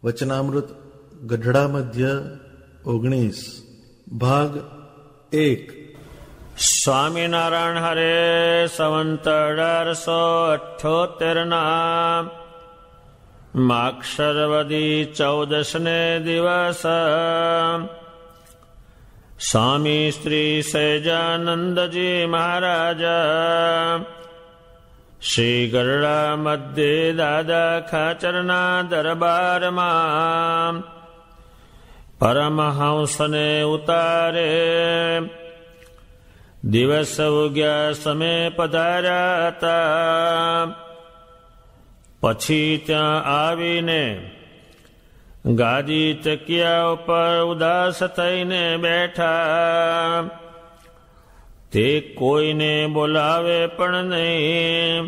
વચનામૃત ગઢડા મધ્ય 19 ભાગ 1. સ્વામિનારાયણ હરે સંવંત 1878 માક્ષરવદી 14ને દિવસ સ્વામી શ્રી સહજાનંદજી મહારાજ શ્રી ગરડા મધ્યે દાદા ખાચરના દરબારમાં પરમહંસને ઉતારે દિવસ ઉગ્યા સમય પધાર્યા હતા. પછી ત્યાં આવીને ગાદી ચકિયા ઉપર ઉદાસ થઈને બેઠા. તે કોઈને બોલાવે પણ નહીં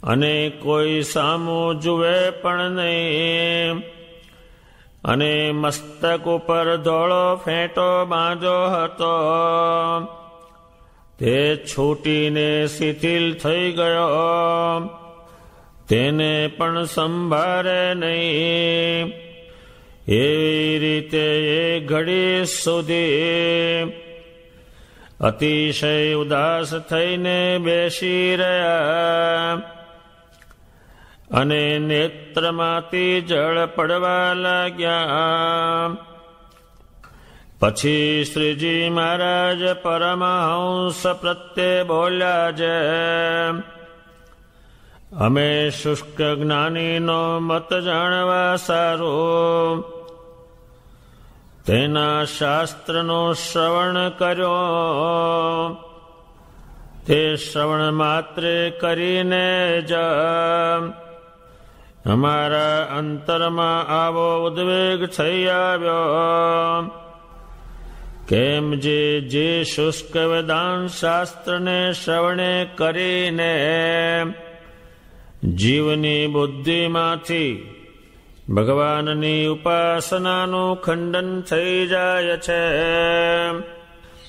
અને કોઈ સામું જુએ પણ નહીં, અને મસ્તક ઉપર ધોળો ફેંટો બાંધો હતો. તે છૂટીને શિથિલ થઈ ગયો, તેને પણ સંભાળે નહીં. એવી રીતે એ ઘડી સુધી અતિશય ઉદાસ થઈને બેસી રહ્યા, અને નેત્રમાંથી જળ પડવા લાગ્યા. પછી શ્રીજી મહારાજ પરમહંસ પ્રત્યે બોલ્યા છે, અમે શુષ્ક જ્ઞાનીનો મત જાણવા સારું તેના શાસ્ત્રનો શ્રવણ કર્યો. તે શ્રવણ માત્રે કરીને જ અમારા અંતરમાં આવો ઉદ્વેગ થઈ આવ્યો, કેમ જે શુષ્ક વેદાંત શાસ્ત્રને શ્રવણે કરીને જીવની બુદ્ધિમાંથી ભગવાનની ઉપાસનાનું ખંડન થઈ જાય છે,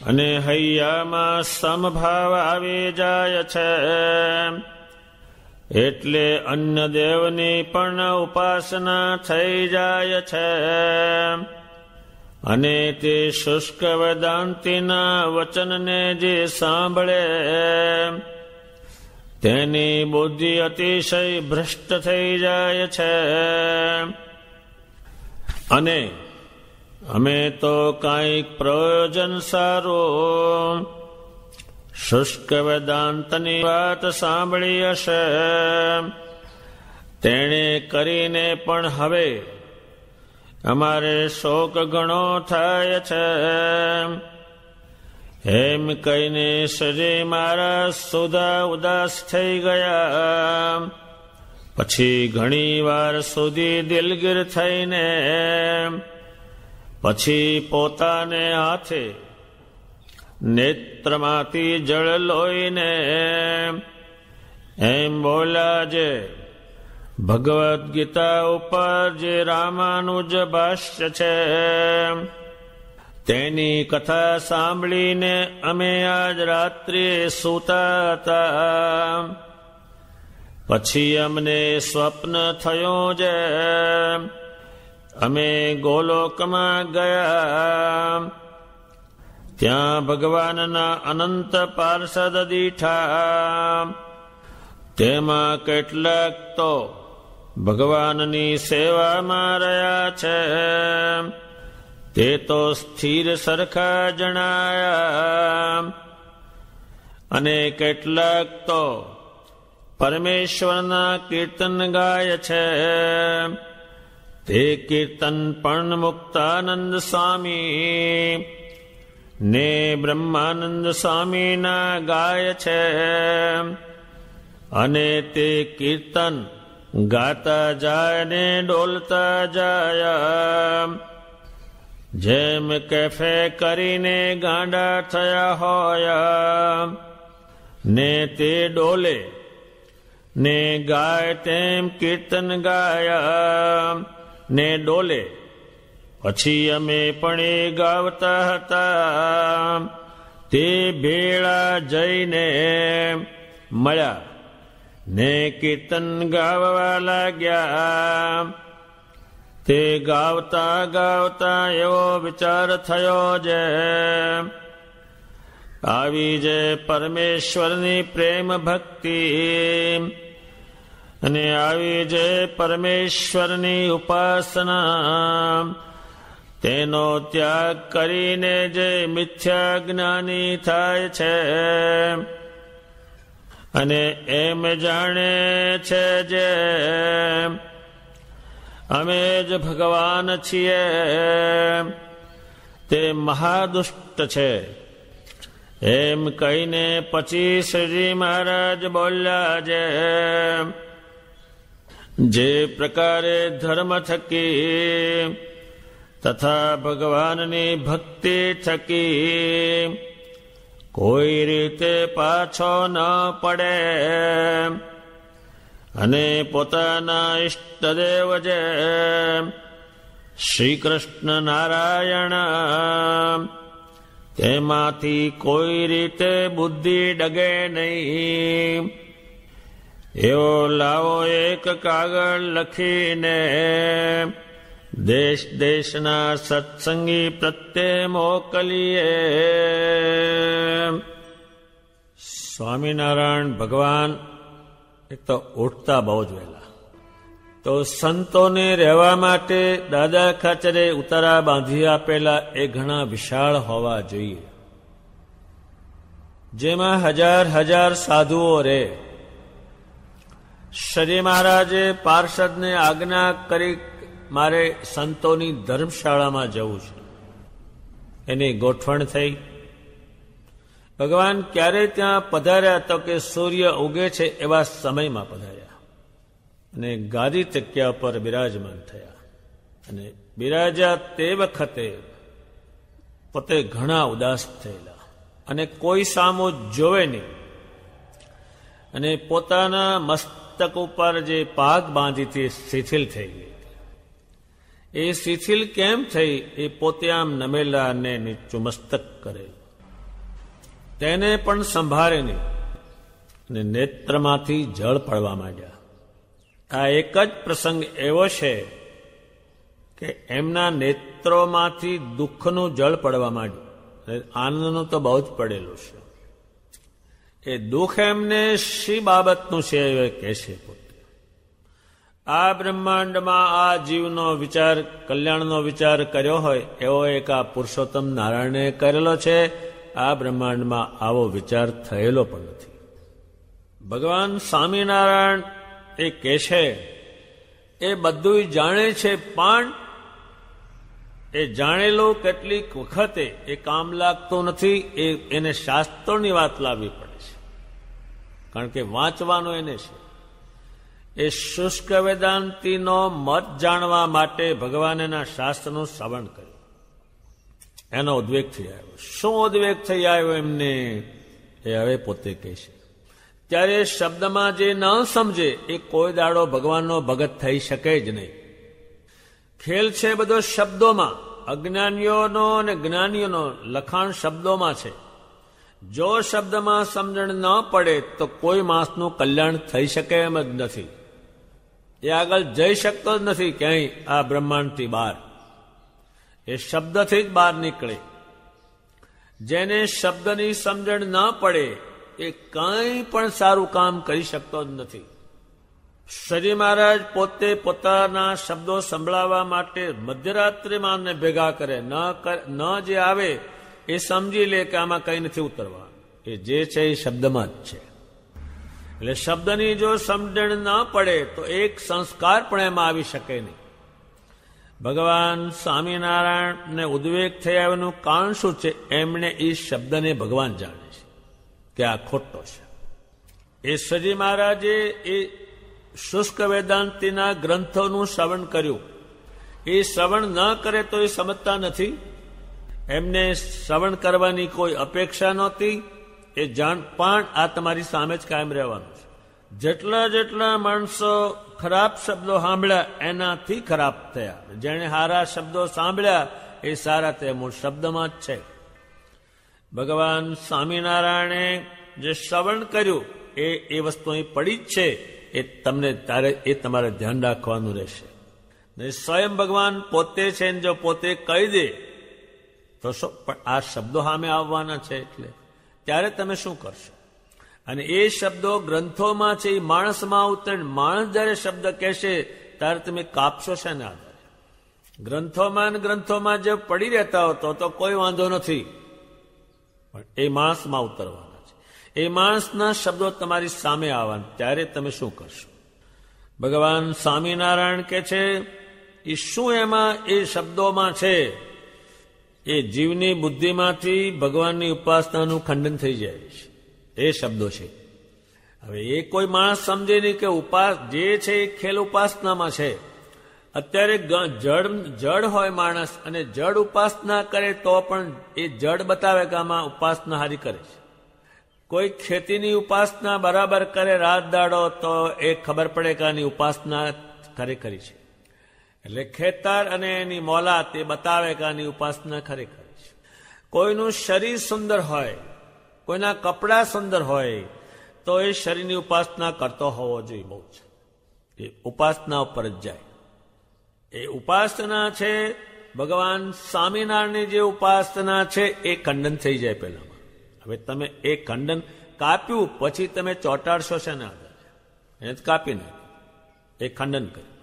અને હૈયામાં સમભાવ આવી જાય છે. એટલે અન્ય દેવની પણ ઉપાસના થઈ જાય છે, અને તે શુષ્ક વેદાંતિના વચનને જે સાંભળે તેની બુદ્ધિ અતિશય ભ્રષ્ટ થઈ જાય છે. અને અમે તો કાંઈક પ્રયોજન સારું શુષ્ક વેદાંતની વાત સાંભળી હશે, તેણે કરીને પણ હવે અમારે શોક ઘણો થાય છે. એમ કહીને શ્રી મહારાજ સુધા ઉદાસ થઈ ગયા. પછી ઘણી વાર સુધી દિલગીર થઈને પછી પોતાને હાથે નેત્રમાંથી જળ લોહીને એમ બોલ્યા છે, ભગવદ્ ગીતા ઉપર જે રામાનુજ ભાષ્ય છે તેની કથા સાંભળીને અમે આજ રાત્રિએ સૂતા હતા. પછી અમને સ્વપ્ન થયું છે, અમે ગોલોકમાં ગયા. ત્યાં ભગવાનના અનંત પાર્ષદ દીઠા. તેમાં કેટલાક તો ભગવાનની સેવામાં રહ્યા છે, તે તો સ્થિર સરખા જણાયા. અને કેટલાક તો પરમેશ્વરના કીર્તન ગાય છે. તે કીર્તન પણ મુક્તાનંદ સ્વામી ને બ્રહ્માનંદ સ્વામીના ગાય છે. અને તે કીર્તન ગાતા જાય ને ડોલતા જાય. જેમ કેફે કરીને ગાંડા થયા હોય ને તે ડોલે ને ગાય, તેમ કીર્તન ગાયા ને ડોલે. પછી અમે પણ એ ગાવતા હતા. તે ભેળા જઈને મળ્યા ને કીર્તન ગાવા લાગ્યા. તે ગાવતા ગાવતા એવો વિચાર થયો જે આવી જે પરમેશ્વરની પ્રેમ ભક્તિ અને આવી જે પરમેશ્વરની ઉપાસના તેનો ત્યાગ કરીને જે મિથ્યા જ્ઞાની થાય છે અને એમ જાણે છે જે અમે જ ભગવાન છીએ, તે મહાદુષ્ટ છે. એમ કહીને પછી શ્રીજી મહારાજ બોલ્યા જે પ્રકારે ધર્મ થકી તથા ભગવાનની ભક્તિ થકી કોઈ રીતે પાછો ન પડે અને પોતાના ઇષ્ટદેવ જે શ્રી કૃષ્ણ નારાયણ તેમાંથી કોઈ રીતે બુદ્ધિ ડગે નહીં, એવો લાવો એક કાગળ લખીને દેશ દેશના સત્સંગી પ્રત્યે મોકલીએ. સ્વામિનારાયણ ભગવાન એક તો ઉઠતા બહુ જ વહેલા, તો સંતોને રહેવા માટે દાદા ખાચરે ઉતારા બાંધી આપેલા એ ઘણા વિશાળ હોવા જોઈએ, જેમાં હજાર હજાર સાધુઓ રહે. શ્રી મહારાજે પાર્ષદને આજ્ઞા કરી મારે સંતોની ધર્મશાળામાં જવું છે. એની ગોઠવણ થઈ. ભગવાન ક્યારે ત્યાં પધાર્યા તો કે સૂર્ય ઉગે છે એવા સમયમાં પધાર્યા અને ગાદી તકિયા પર બિરાજમાન થયા. અને બિરાજ્યા તે વખતે પોતે ઘણા ઉદાસ થયેલા અને કોઈ સામો જોવે નહીં, અને પોતાના મસ્તક ઉપર જે પાગ બાંધી હતી શિથિલ થઈ ગઈ. એ શિથિલ કેમ થઈ? એ પોતે આમ નમેલા અને નીચું મસ્તક કરે, તેને પણ સંભાળે નહીં, અને નેત્રમાંથી જળ પડવા માંડ્યા. આ એક જ પ્રસંગ એવો છે કે એમના નેત્રોમાંથી દુઃખનું જળ પડવા માંડ્યું. આનંદનું તો બહુ જ પડેલું છે. એ દુઃખ એમને શી બાબતનું છે એ કહેશે પોતે. આ બ્રહ્માંડમાં આ જીવનો વિચાર, કલ્યાણનો વિચાર કર્યો હોય એવો એક આ પુરુષોત્તમ નારાયણે કરેલો છે. આ બ્રહ્માંડમાં આવો વિચાર થયેલો પણ નથી. ભગવાન સ્વામિનારાયણ એ કહે છે એ બધું જાણે છે, પણ એ જાણેલો કેટલીક વખતે એ કામ લાગતો નથી. એને શાસ્ત્રોની વાત લાવવી પડે છે, કારણ કે વાંચવાનો એને છે. એ શુષ્ક વેદાંતિનો મત જાણવા માટે ભગવાન એના શાસ્ત્રનું શ્રવણ કર્યું. એનો ઉદ્વેગ થઈ આવ્યો. શું ઉદ્વેગ થઈ આવ્યો એમને એ હવે પોતે કહેશે. ત્યારે શબ્દમાં જે ન સમજે એ કોઈ દાડો ભગવાનનો ભગત થઈ શકે જ નહીં. ખેલ છે બધો શબ્દોમાં. અજ્ઞાનીઓનો અને જ્ઞાનીઓનો લખાણ શબ્દોમાં છે. જો શબ્દમાં સમજણ ન પડે તો કોઈ માણસનું કલ્યાણ થઈ શકે એમ જ નથી. એ આગળ જઈ શકતો જ નથી ક્યાંય આ બ્રહ્માંડથી બહાર. એ શબ્દથી જ બહાર નીકળે. જેને શબ્દની સમજણ ન પડે એ કંઈ પણ સારું કામ કરી શકતો જ નથી. શ્રી મહારાજ પોતે પોતાના શબ્દો સંભળાવવા માટે મધ્યરાત્રિમાં ને ભેગા કરે. ન જે આવે એ સમજી લે કે આમાં કંઈ નથી ઉતરવા. એ જે છે એ શબ્દમાં જ છે. એટલે શબ્દની જો સમજણ ન પડે તો એક સંસ્કાર પણ એમાં આવી શકે નહીં. ભગવાન સ્વામિનારાયણને ઉદ્વેગ થયાનું કારણ શું છે? એમણે એ શબ્દને ભગવાન જાણે છે કે આ ખોટો છે. એ શ્રીજી મહારાજે એ શુષ્ક વેદાંતિના ગ્રંથોનું શ્રવણ કર્યું. એ શ્રવણ ન કરે તો એ સમજતા નથી. એમને શ્રવણ કરવાની કોઈ અપેક્ષા નહોતી. એ જાણ પણ આ તમારી સામે જ કાયમ રહેવાનું છે. જેટલા માણસો ખરાબ શબ્દો સાંભળ્યા એનાથી ખરાબ થયા. જેણે સારા શબ્દો સાંભળ્યા એ સારા તે મૂળ શબ્દમાં જ છે. ભગવાન સ્વામિનારાયણે જે શ્રવણ કર્યું એ વસ્તુ અહીં પડી જ છે. એ તમને એ તમારે ધ્યાન રાખવાનું રહેશે. ને સ્વયં ભગવાન પોતે છે ને જો પોતે કહી દે તો શું, પણ આ શબ્દો સામે આવવાના છે એટલે ત્યારે તમે શું કરશો? અને એ શબ્દો ગ્રંથોમાં છે, એ માણસમાં ઉતરે. માણસ જયારે શબ્દ કહેશે ત્યારે તમે કાપશો છે ને આધારે. ગ્રંથોમાં જે પડી રહેતા હો તો કોઈ વાંધો નથી, પણ એ માણસમાં ઉતરવાના છે. એ માણસના શબ્દો તમારી સામે આવવાના, ત્યારે તમે શું કરશો? ભગવાન સ્વામિનારાયણ કે છે એ શું એમાં એ શબ્દોમાં છે, એ જીવની બુદ્ધિમાંથી ભગવાનની ઉપાસનાનું ખંડન થઈ જાય છે. એ શબ્દો છે. હવે એ કોઈ માણસ સમજે નહીં કે જે છે એ ખેલ ઉપાસનામાં છે. અત્યારે જડ હોય માણસ અને જડ ઉપાસના કરે તો પણ એ જડ બતાવે કે આમાં ઉપાસના હારી કરે છે. કોઈ ખેતીની ઉપાસના બરાબર કરે રાત દાડો તો એ ખબર પડે કે આની ઉપાસના ખરેખરી છે. એટલે ખેતર અને એની મોલાત એ બતાવે કે આની ઉપાસના ખરેખરી છે. કોઈનું શરીર સુંદર હોય, કોઈના કપડાં સુંદર હોય તો એ શરીરની ઉપાસના કરતો હોવો જોઈએ. બહુ છે એ ઉપાસના ઉપર જ જાય. એ ઉપાસના છે ભગવાન સ્વામિનારાયણની જે ઉપાસના છે એ ખંડન થઈ જાય પહેલામાં. હવે તમે એ ખંડન કાપ્યું પછી તમે ચોંટાડશો છે ને આધારે એને કાપી નાખ્યું, એ ખંડન કર્યું.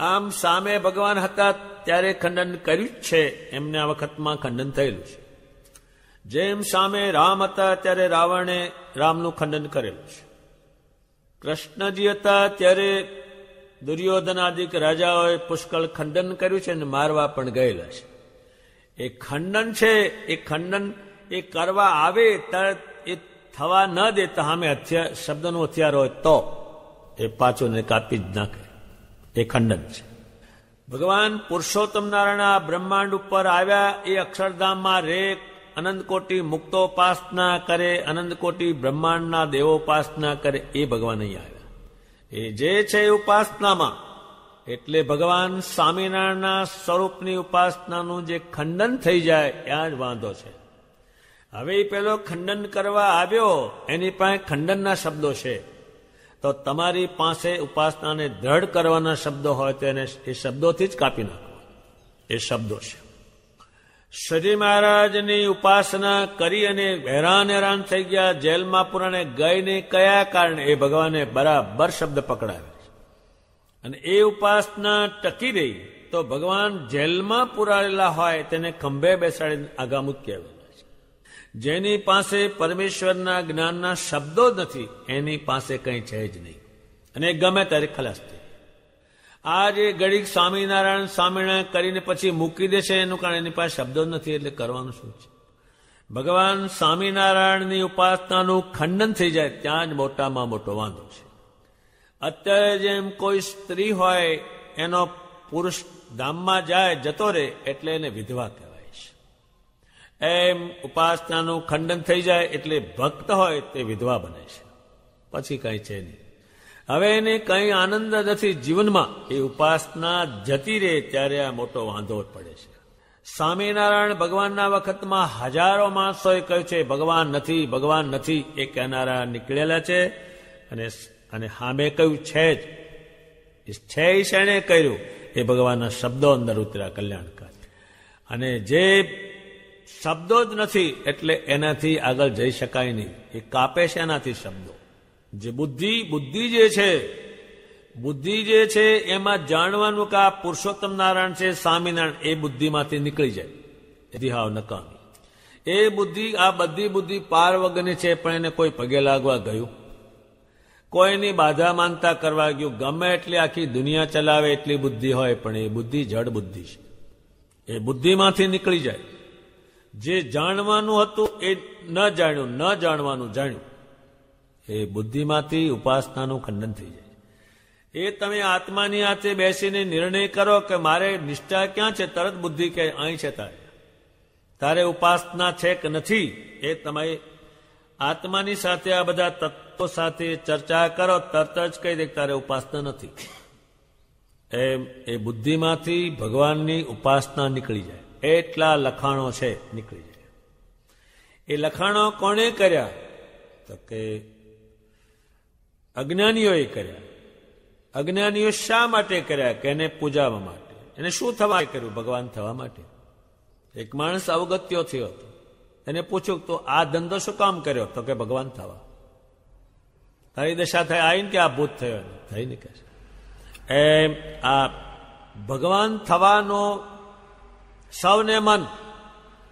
આમ સામે ભગવાન હતા ત્યારે ખંડન કર્યું જ છે, એમને આ વખતમાં ખંડન થયેલું છે. જેમ સામે રામ હતા ત્યારે રાવણે રામનું ખંડન કરેલું છે. કૃષ્ણજી હતા ત્યારે દુર્યોધન આદિક રાજાઓએ પુષ્કળ ખંડન કર્યું છે અને મારવા પણ ગયેલા છે. એ ખંડન છે, એ ખંડન એ કરવા આવે તરત એ થવા ન દેતા સામે શબ્દનું હથિયાર હોય તો એ પાછું ને કાપી જ નાખે. એ ખંડન છે. ભગવાન પુરુષોત્તમ નારાયણ આ બ્રહ્માંડ ઉપર આવ્યા, એ અક્ષરધામમાં રે, અનંતકોટી મુક્તોપાસના કરે, અનંતકોટી બ્રહ્માંડના દેવોપાસના કરે, એ ભગવાન અહીં આવ્યા. એ જે છે એ ઉપાસનામાં, એટલે ભગવાન સ્વામિનારાયણના સ્વરૂપની ઉપાસનાનું જે ખંડન થઈ જાય ત્યાં જ વાંધો છે. હવે એ પેલો ખંડન કરવા આવ્યો, એની પાસે ખંડનના શબ્દો છે, તો તમારી પાસે ઉપાસનાને દ્રઢ કરવાના શબ્દો હોય તો એને એ શબ્દોથી જ કાપી નાખો. એ શબ્દો છે. શ્રીજી મહારાજની ઉપાસના કરી અને હેરાન થઈ ગયા, જેલમાં પુરાણે ગઈને કયા કારણે? એ ભગવાને બરાબર શબ્દ પકડાવે છે. અને એ ઉપાસના ટકી રહી તો ભગવાન જેલમાં પુરાયેલા હોય તેને ખંભે બેસાડીને આગા મૂકી આવેલા છે. જેની પાસે પરમેશ્વરના જ્ઞાનના શબ્દો જ નથી એની પાસે કંઈ છે જ નહીં, અને ગમે ત્યારે ખલાસ થઈ. આ જે ઘડીક સ્વામિનારાયણ કરીને પછી મૂકી દેશે એનું કારણ એની પાસે શબ્દો નથી, એટલે કરવાનું શું છે? ભગવાન સ્વામિનારાયણની ઉપાસનાનું ખંડન થઈ જાય ત્યાં જ મોટામાં મોટો વાંધો છે. અત્યારે જેમ કોઈ સ્ત્રી હોય એનો પુરુષ ધામમાં જાય જતો રહે એટલે એને વિધવા કહેવાય છે. એમ ઉપાસનાનું ખંડન થઈ જાય એટલે ભક્ત હોય તે વિધવા બને છે, પછી કઈ છે નહીં. હવે એને કંઈ આનંદ નથી જીવનમાં. એ ઉપાસના જતી રહે ત્યારે આ મોટો વાંધો પડે છે. સ્વામિનારાયણ ભગવાનના વખતમાં હજારો માણસોએ કહ્યું છે ભગવાન નથી, એ કહેનારા નીકળેલા છે. અને સામે કહ્યું છે જ, છે શેણે કર્યું? એ ભગવાનના શબ્દો અંદર ઉતર્યા કલ્યાણકારી. અને જે શબ્દો જ નથી એટલે એનાથી આગળ જઈ શકાય નહીં. એ કાપે છે એનાથી શબ્દો. જે બુદ્ધિ જે છે એમાં જાણવાનું કે આ પુરુષોત્તમ નારાયણ છે, સ્વામિનારાયણ, એ બુદ્ધિમાંથી નીકળી જાય. એથી હાવ નકામી. એ બુદ્ધિ, આ બધી બુદ્ધિ પાર વગરની છે, પણ એને કોઈ પગે લાગવા ગયું, કોઈની બાધા માનતા કરવા ગયું. ગમે એટલી આખી દુનિયા ચલાવે એટલી બુદ્ધિ હોય, પણ એ બુદ્ધિ જડ બુદ્ધિ છે. એ બુદ્ધિમાંથી નીકળી જાય. જે જાણવાનું હતું એ ન જાણવાનું જાણ્યું. એ બુદ્ધિમાંથી ઉપાસનાનું ખંડન થઈ જાય. એ તમે આત્માની હાથે બેસીને નિર્ણય કરો કે મારે નિષ્ઠા ક્યાં છે, તરત બુદ્ધિ કે અહીં છે તારે ઉપાસના છે કે નથી, એ તમે આત્માની સાથે આ બધા તત્વો સાથે ચર્ચા કરો, તરત જ કહી દે તારે ઉપાસના નથી. એમ એ બુદ્ધિમાંથી ભગવાનની ઉપાસના નીકળી જાય. એટલા લખાણો છે, નીકળી જાય. એ લખાણો કોણે કર્યા? તો કે અજ્ઞાનીઓએ કર્યા. અજ્ઞાનીઓ શા માટે કર્યા? કે એને પૂજાવા માટે. એને શું થવા કર્યું? ભગવાન થવા માટે. એક માણસ અવગત્યો થયો હતો, એને પૂછ્યું તો આ ધંધો શું કામ કર્યો? તો કે ભગવાન થવા. તારી દશા થાય આવીને કે આ ભૂત થયો? થઈ ને કે એમ આ ભગવાન થવાનો સૌને મન,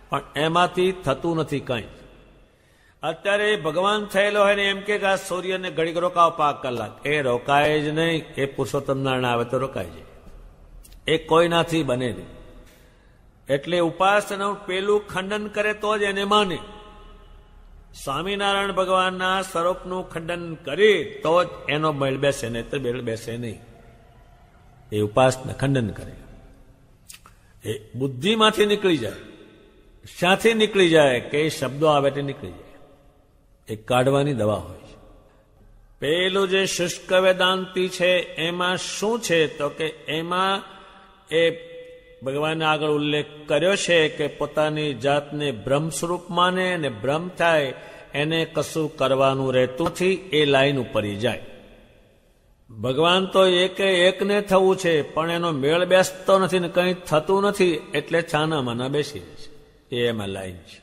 પણ એમાંથી થતું નથી કંઈ. અત્યારે ભગવાન થયેલો હોય ને એમ કે આ સૂર્યને ઘડીક રોકાવ 5 કલાક, એ રોકાય જ નહીં. એ પુરુષોત્તમ નારાયણ આવે તો રોકાય જાય. એ કોઈનાથી બને નહીં. એટલે ઉપાસનાનું પેલું ખંડન કરે તો જ એને માને. સ્વામિનારાયણ ભગવાનના સ્વરૂપનું ખંડન કરી તો જ એનો મેળ બેસે, નહીં તો મેળ બેસે નહીં. એ ઉપાસના ખંડન કરે, એ બુદ્ધિમાંથી નીકળી જાય. શાથી નીકળી જાય? કે એ શબ્દો આવે તે નીકળી જાય. એ કાઢવાની દવા હોય છે. પેલું જે શુષ્ક વેદાંતિ છે એમાં શું છે? તો કે એમાં એ ભગવાને આગળ ઉલ્લેખ કર્યો છે કે પોતાની જાતને બ્રહ્મ સ્વરૂપ માને અને બ્રહ્મ થાય એને કશું કરવાનું રહેતું નથી. એ લાઈન ઉપર જાય. ભગવાન તો એકને થવું છે, પણ એનો મેળ બેસતો નથી ને કંઈ થતું નથી, એટલે છાના માના બેસી રહે છે. એ એમાં લાઈન છે.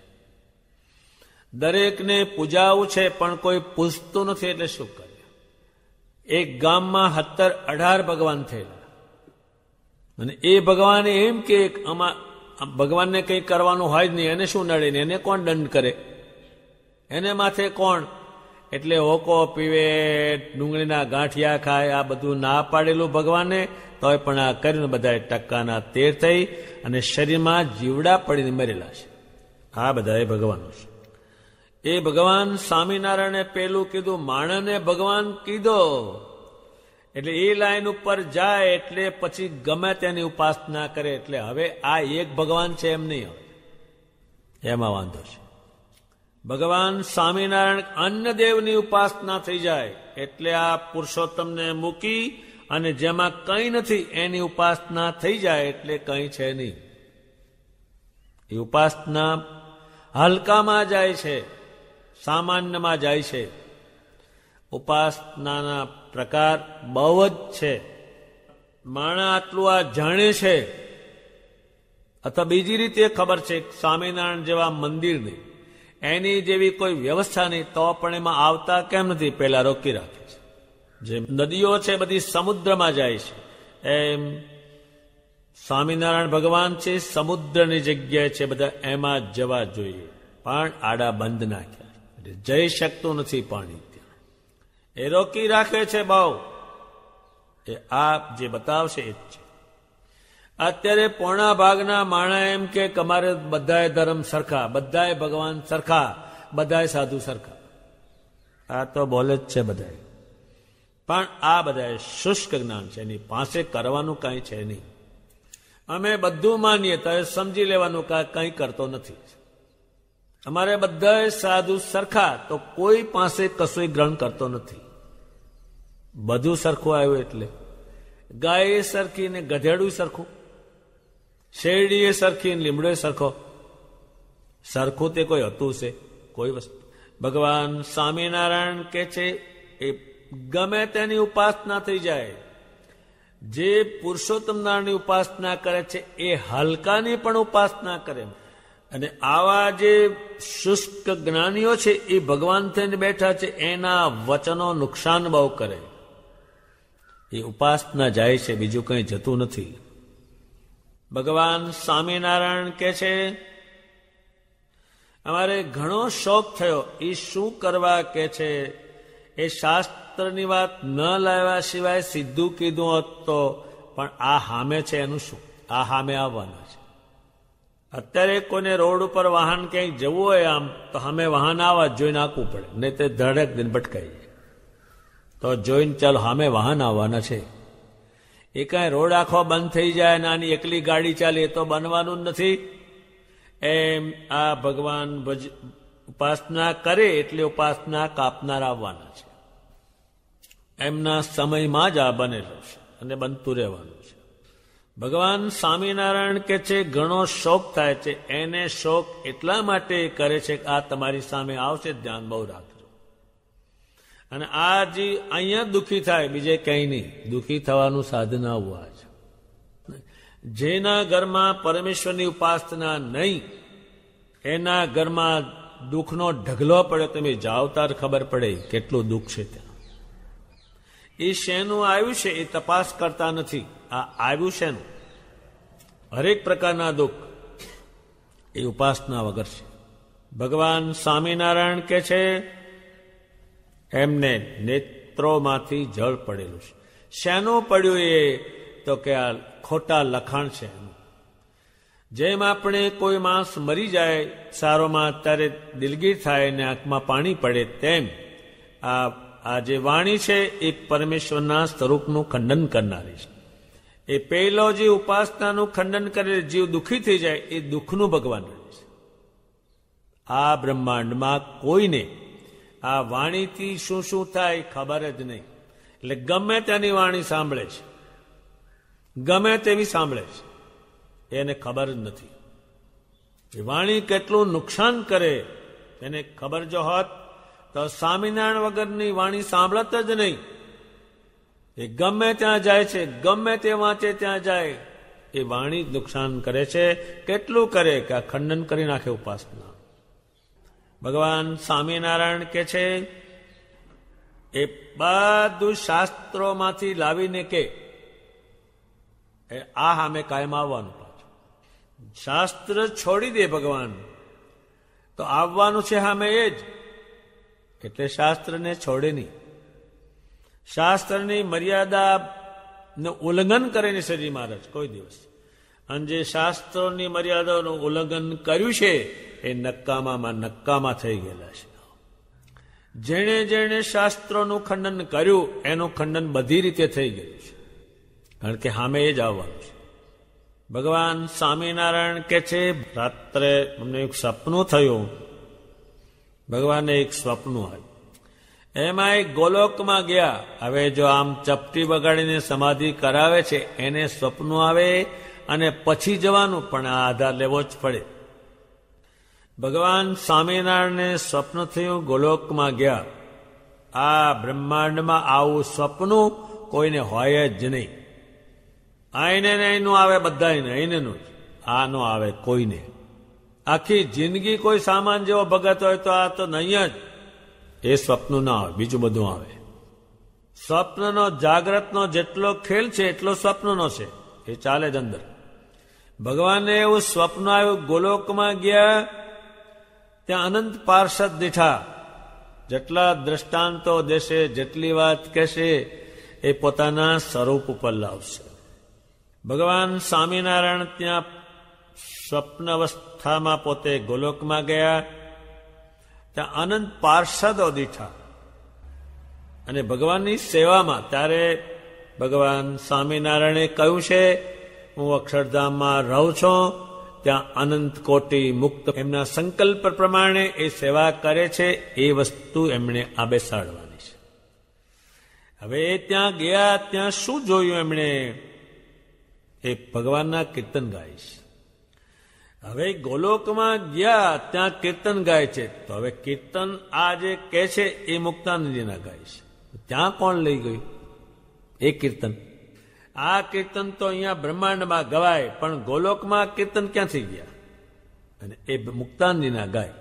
દરેકને પૂજાવું છે પણ કોઈ પૂજતું નથી, એટલે શું કરે? એક ગામમાં 17-18 ભગવાન થયેલા, અને એ ભગવાને એમ કે ભગવાનને કંઈ કરવાનું હોય જ નહીં, એને શું નડે ને? એને કોણ દંડ કરે? એને માથે કોણ? એટલે હોકો પીવે, ડુંગળીના ગાંઠિયા ખાય, આ બધું ના પાડેલું ભગવાને, તોય પણ આ કરીને બધા ટક્કાના તેર થઈ અને શરીરમાં જીવડા પડીને મરેલા છે. આ બધા એ ભગવાનો છે. એ ભગવાન સ્વામિનારાયણે પેલું કીધું, માણસને ભગવાન કીધો, એટલે એ લાઈન ઉપર જાય એટલે પછી ગમે તેની ઉપાસના કરે. એટલે હવે આ એક ભગવાન છે એમ નહીં, હવે એમાં વાંધો છે. ભગવાન સ્વામિનારાયણ અન્નદેવની ઉપાસના થઈ જાય એટલે આ પુરુષોત્તમને મૂકી અને જેમાં કંઈ નથી એની ઉપાસના થઈ જાય એટલે કંઈ છે નહીં. એ ઉપાસના હલકામાં જાય છે, સામાન્યમાં જાય છે. ઉપાસનાના પ્રકાર બહુ જ છે. માણસ આટલું આ જાણે છે અથવા બીજી રીતે ખબર છે સ્વામિનારાયણ જેવા મંદિરની, એની જેવી કોઈ વ્યવસ્થા નહીં, તો પણ એમાં આવતા કેમ નથી? પેલા રોકી રાખે છે. જે નદીઓ છે બધી સમુદ્રમાં જાય છે, એમ સ્વામિનારાયણ ભગવાન છે સમુદ્રની જગ્યાએ છે, બધા એમાં જવા જોઈએ, પણ આડા બંધ નાખ્યા, એટલે જઈ શકતું નથી પાણી ત્યાં. એ રોકી રાખે છે બહુ. એ આ જે બતાવશે એ જ છે. અત્યારે પોણા ભાગના માણા એમ કે અમારે બધાએ ધર્મ સરખા, બધાએ ભગવાન સરખા, બધાએ સાધુ સરખા. આ તો બોલે જ છે બધાએ, પણ આ બધાએ શુષ્ક જ્ઞાન છે, એની પાસે કરવાનું કાંઈ છે નહીં. અમે બધું માનીએ તો સમજી લેવાનું કે કંઈ કરતો નથી. અમારે બધાએ સાધુ સરખા, તો કોઈ પાસે કશું ગ્રહણ કરતો નથી. બધું સરખું આવ્યું એટલે ગાય સરખી ને ગધેડું સરખું, શેરડીએ સરખી ને લીમડો સરખો. સરખું તે કોઈ હતું છે? કોઈ વસ્તુ. ભગવાન સ્વામિનારાયણ કે છે એ ગમે તેની ઉપાસના થઈ જાય. જે પુરુષોત્તમ નારાયણની ઉપાસના કરે છે એ હલકાની પણ ઉપાસના કરે. અને આવા જે શુષ્ક જ્ઞાનીઓ છે એ ભગવાન થઈને બેઠા છે, એના વચનો નુકસાન બહુ કરે. એ ઉપાસના જાય છે, બીજું કંઈ જતું નથી. ભગવાન સ્વામિનારાયણ કે છે અમારે ઘણો શોખ થયો. એ શું કરવા કે છે? એ શાસ્ત્રની વાત ન લાવ્યા સિવાય સીધું કીધું હોત તો, પણ આ હામે છે એનું શું? આ હામે આવવાના છે. અત્યારે કોઈને રોડ ઉપર વાહન ક્યાંય જવું હોય આમ તો સામે વાહન આવા જોઈને આંકવું પડે, નહીં તો ધડક દિન ભટકાઈ જાય. તો જોઈને ચાલો સામે વાહન આવવાના છે. એ કાંઈ રોડ આખો બંધ થઈ જાય ને આની એકલી ગાડી ચાલે એ તો બનવાનું જ નથી. એમ આ ભગવાન ઉપાસના કરે એટલે ઉપાસના કાપનાર આવવાના છે. એમના સમયમાં જ આ બનેલો છે અને બનતું રહેવાનું છે. ભગવાન સ્વામિનારાયણ કે છે ઘણો શોક થાય છે. એને શોક એટલા માટે કરે છે કે આ તમારી સામે આવશે, ધ્યાન બહુ રાખજો. અને આ જે અહીંયા દુઃખી થાય, બીજે કંઈ નહીં. દુઃખી થવાનું સાધન આવું આ છે. જેના ઘરમાં પરમેશ્વરની ઉપાસના નહીં, એના ઘરમાં દુઃખનો ઢગલો પડે. તમે જાઓ તાર ખબર પડે કેટલું દુઃખ છે ત્યાં. એ શેનું આવ્યું છે એ તપાસ કરતા નથી. આ આવ્યું શેનું? હરેક પ્રકારના દુઃખ એ ઉપાસના વગર છે. ભગવાન સ્વામિનારાયણ કે છે એમને નેત્રોમાંથી જળ પડેલું છે. શેનું પડ્યું? એ તો કે આ ખોટા લખાણ છે એનું. જેમ આપણે કોઈ માણસ મરી જાય સારોમાં ત્યારે દિલગીર થાય ને આંખમાં પાણી પડે, તેમ આ જે વાણી છે એ પરમેશ્વરના સ્વરૂપનું ખંડન કરનારી છે. એ પહેલો જે ઉપાસનાનું ખંડન કરે, જીવ દુઃખી થઈ જાય, એ દુઃખનું ભગવાન રહે છે. આ બ્રહ્માંડમાં કોઈને આ વાણીથી શું શું થાય ખબર જ નહીં. એટલે ગમે તેની વાણી સાંભળે છે, ગમે તેવી સાંભળે છે, એને ખબર જ નથી. એ વાણી કેટલું નુકસાન કરે એને ખબર જો હોત તો સ્વામિનારાયણ વગરની વાણી સાંભળત જ નહીં. એ ગમે ત્યાં જાય છે, ગમે તે વાંચે ત્યાં જાય, એ વાણી નુકસાન કરે છે. કેટલું કરે કે આ ખંડન કરી નાખે ઉપાસના. ભગવાન સ્વામિનારાયણ કે છે એ બધું શાસ્ત્રોમાંથી લાવીને કે આ સામે કાયમ આવવાનું. પાછું શાસ્ત્ર છોડી દે ભગવાન તો આવવાનું છે સામે એ જ. એટલે શાસ્ત્રને છોડે નહીં. શાસ્ત્રની મર્યાદાનું ઉલ્લંઘન કરેને શ્રીજી મહારાજ કોઈ દિવસ. અને જે શાસ્ત્રોની મર્યાદાનું ઉલ્લંઘન કર્યું છે એ નક્કામાં નક્કામાં થઈ ગયેલા છે. જેણે જેણે શાસ્ત્રોનું ખંડન કર્યું એનું ખંડન બધી રીતે થઈ ગયું છે. કારણ કે સામે એ જ આવવાનું છે. ભગવાન સ્વામિનારાયણ કે છે રાત્રે અમને એક સપનું થયું. ભગવાનને એક સ્વપ્ન આવ્યું. એમાં એક ગોલોકમાં ગયા. હવે જો આમ ચપટી બગાડીને સમાધિ કરાવે છે એને સ્વપ્ન આવે અને પછી જવાનું, પણ આ આધાર લેવો જ પડે. ભગવાન સ્વામિનારાયણને સ્વપ્ન થયું, ગોલોકમાં ગયા. આ બ્રહ્માંડમાં આવું સ્વપ્ન કોઈને હોય જ નહીં. આઈને એનું આવે, બધાને અહીંનું જ. આ નો આવે કોઈને. આખી જિંદગી કોઈ સામાન જેવો ભગત હોય તો આ તો નહીં જ. એ સ્વપ્ન ના આવે, બીજું બધું આવે. સ્વપ્નનો જાગ્રતનો જેટલો ખેલ છે એટલો સ્વપ્નનો છે. એ ચાલે જ અંદર. ભગવાનને એવું સ્વપ્ન આવ્યું, ગોલોકમાં ગયા. ત્યાં અનંત પાર્ષદ દીઠા. જેટલા દ્રષ્ટાંતો દેશે, જેટલી વાત કહેશે એ પોતાના સ્વરૂપ ઉપર લાવશે. ભગવાન સ્વામિનારાયણ ત્યાં સ્વપ્ન અવસ્થામાં પોતે ગોલોકમાં ગયા. ત્યાં અનંત પાર્ષદો દીઠા અને ભગવાનની સેવામાં. ત્યારે ભગવાન સ્વામિનારાયણે કહ્યું છે હું અક્ષરધામમાં રહું છું, ત્યાં અનંત કોટી મુક્ત એમના સંકલ્પ પ્રમાણે એ સેવા કરે છે. એ વસ્તુ એમણે આ બેસાડવાની છે. હવે એ ત્યાં ગયા, ત્યાં શું જોયું એમણે? એ ભગવાનના કીર્તન ગાય છે. હવે ગોલોકમાં ગયા, ત્યાં કીર્તન ગાય છે. તો હવે કીર્તન આ જે કહે છે એ મુક્તાનંદજીના ગાય છે. ત્યાં કોણ લઈ ગયું એ કીર્તન? આ કીર્તન તો અહીંયા બ્રહ્માંડમાં ગવાય, પણ ગોલોકમાં કીર્તન ક્યાંથી ગયા? અને એ મુક્તાનંદજીના ગાય.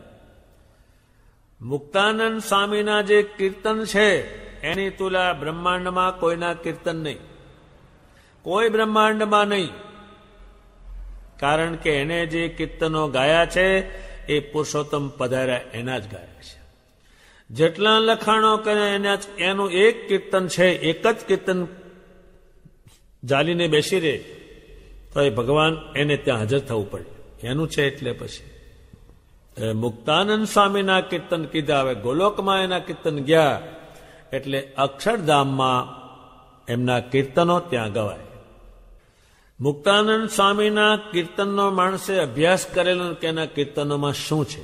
મુક્તાનંદ સ્વામીના જે કીર્તન છે એની તુલા બ્રહ્માંડમાં કોઈના કીર્તન નહીં, કોઈ બ્રહ્માંડમાં નહીં. કારણ કે એને જે કીર્તનો ગાયા છે એ પુરુષોત્તમ પધાર્યા એના જ ગાયા છે. જેટલા લખાણો કરે એનું એક કીર્તન છે, એક જ કીર્તન જાલીને બેસી રહે તો એ ભગવાન એને ત્યાં હાજર થવું પડે એનું છે. એટલે પછી મુક્તાનંદ સ્વામીના કીર્તન કીધા. હવે ગોલોકમાં એના કીર્તન ગયા એટલે અક્ષરધામમાં એમના કીર્તનો ત્યાં ગવાય. મુક્તાનંદ સ્વામીના કીર્તનનો માણસે અભ્યાસ કરેલો કે એના કીર્તનોમાં શું છે.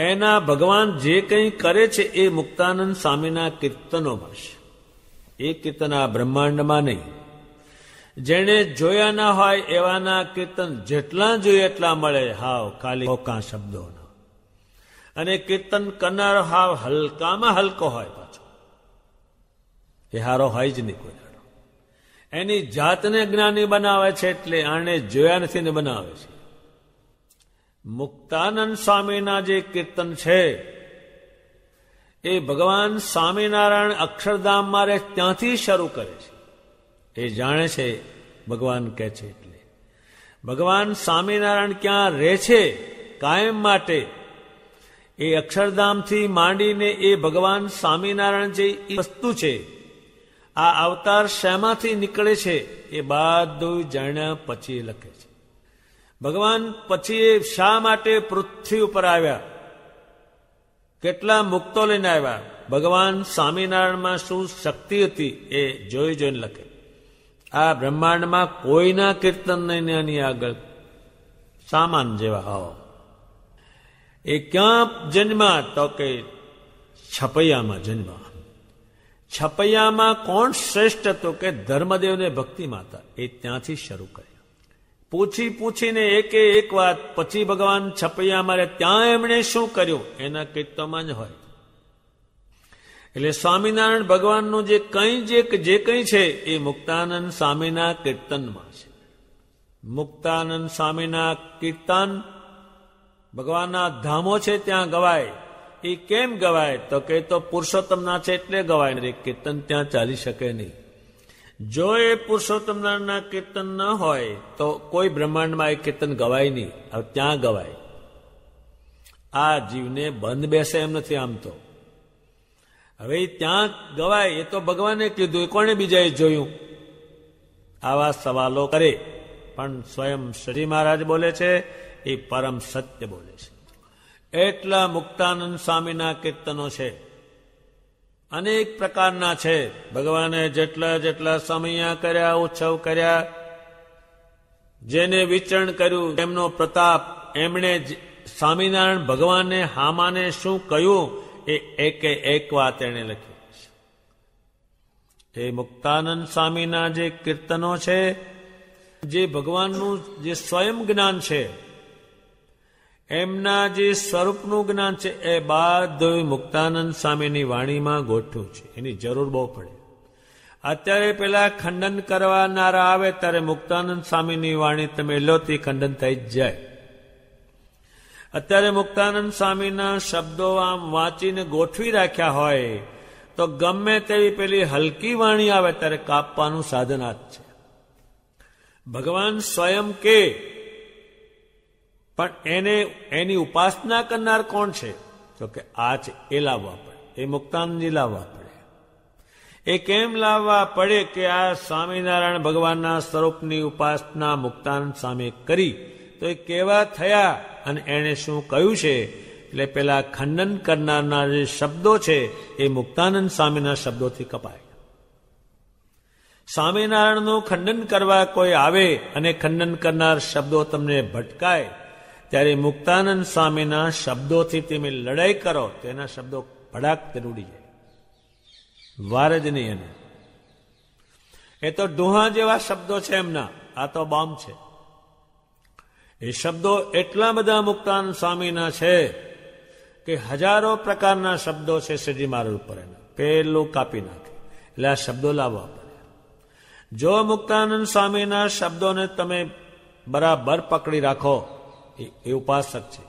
એના ભગવાન જે કંઈ કરે છે એ મુક્તાનંદ સ્વામીના કીર્તનોમાં છે. એ કીર્તન આ બ્રહ્માંડમાં નહીં. જેણે જોયા ના હોય એવાના કીર્તન જેટલા જોઈએ એટલા મળે. હાવ ખાલી હોકા શબ્દોના. અને કીર્તન કરનારો હાવ હલકામાં હલકો હોય પાછો, એ હારો હોય જ નહીં કોઈ દાડો. એની જાતને જ્ઞાની બનાવે છે એટલે આને જોયા નથી ને બનાવે છે. મુક્તાનંદ સ્વામીના જે કીર્તન છે એ ભગવાન સ્વામિનારાયણ અક્ષરધામમાં રહે ત્યાંથી શરૂ કરે છે. એ જાણે છે ભગવાન કહે છે એટલે. ભગવાન સ્વામિનારાયણ ક્યાં રહે છે કાયમ માટે, એ અક્ષરધામથી માંડીને એ ભગવાન સ્વામિનારાયણ જે વસ્તુ છે, આ અવતાર શેમાંથી નીકળે છે એ બધું જાણ્યા પછી લખે છે. ભગવાન પછી શા માટે પૃથ્વી ઉપર આવ્યા, કેટલા મુક્તો લઈને આવ્યા, ભગવાન સ્વામિનારાયણમાં શું શક્તિ હતી એ જોઈ જોઈને લખે. આ બ્રહ્માંડમાં કોઈના કીર્તન નહીં આની આગળ સામાન જેવા આવો. એ ક્યાં જન્મા તો કે છપૈયામાં જન્મા. છપૈયામાં કોણ શ્રેષ્ઠ હતો કે ધર્મદેવને ભક્તિ માતા, એ ત્યાંથી શરૂ કર્યા. પૂછી પૂછીને એકે એક વાત, પછી ભગવાન છપૈયામાં રહે ત્યાં એમણે શું કર્યું એના કીર્તનમાં જ હોય. એટલે સ્વામિનારાયણ ભગવાનનું જે કંઈ છે એ મુક્તાનંદ સ્વામીના કીર્તનમાં છે. મુક્તાનંદ સ્વામીના કીર્તન ભગવાનના ધામો છે ત્યાં ગવાય. એ કેમ ગવાય તો કે તો પુરુષોત્તમના છે એટલે ગવાય, ને કીર્તન ત્યાં ચાલી શકે નહીં. જો એ પુરુષોત્તમના કીર્તન ન હોય તો કોઈ બ્રહ્માંડમાં એ કીર્તન ગવાય નહીં. હવે ત્યાં ગવાય. આ જીવને બંધ બેસે એમ નથી આમ તો. હવે ત્યાં ગવાય એ તો ભગવાને કીધું, એ કોણે બીજાએ જોયું? આવા સવાલો કરે પણ સ્વયં શ્રી મહારાજ બોલે છે, એ પરમ સત્ય બોલે છે. એટલા મુક્તાનંદ સ્વામીના કીર્તનો છે, અનેક પ્રકારના છે. ભગવાને જેટલા સમયા કર્યા, ઉત્સવ કર્યા, જેને વિચરણ કર્યું, એમનો પ્રતાપ, એમણે સ્વામિનારાયણ ભગવાનને હામાને શું કહ્યું એ એક વાત એણે લખી છે. એ મુક્તાનંદ સ્વામીના જે કીર્તનો છે, જે ભગવાનનું જે સ્વયં જ્ઞાન છે, એમના જે સ્વરૂપનું જ્ઞાન છે, એ બધું મુક્તાનંદ સ્વામીની વાણીમાં ગોઠવ્યું છે. એની જરૂર બહુ પડે. અત્યારે પેલા ખંડન કરવાનારા આવે ત્યારે મુક્તાનંદ સ્વામીની વાણી તમે લો તે ખંડન થઈ જ જાય. અત્યારે મુક્તાનંદ સ્વામીના શબ્દો આમ વાંચીને ગોઠવી રાખ્યા હોય તો ગમે તેવી પેલી હલકી વાણી આવે ત્યારે કાપવાનું સાધન આ જ છે. ભગવાન સ્વયં કે પણ એની ઉપાસના કરનાર કોણ છે તો કે આ છે, એ લાવવા પડે. એ મુક્તાનંદજી લાવવા પડે. એ કેમ લાવવા પડે કે આ સ્વામિનારાયણ ભગવાનના સ્વરૂપની ઉપાસના મુક્તાનંદ સ્વામી કરી તો એ કેવા થયા અને એણે શું કહ્યું છે. એટલે પેલા ખંડન કરનારના જે શબ્દો છે એ મુક્તાનંદ સ્વામીના શબ્દોથી કપાય. સ્વામિનારાયણનું ખંડન કરવા કોઈ આવે અને ખંડન કરનાર શબ્દો તમને ભટકાય ત્યારે મુક્તાનંદ સ્વામીના શબ્દોથી તમે લડાઈ કરો તો એના શબ્દો ભડાક ઉડી જાય, વાર જ નહીં. એને એ તો ડોહા જેવા શબ્દો છે એમના, આ તો બોમ્બ છે. એ શબ્દો એટલા બધા મુક્તાનંદ સ્વામીના છે કે હજારો પ્રકારના શબ્દો છે શ્રીજી મહારાજ ઉપર. એના પેલું કાપી નાખે એટલે આ શબ્દો લાવવા પડે. જો મુક્તાનંદ સ્વામીના શબ્દોને તમે બરાબર પકડી રાખો, એ ઉપાસક છે.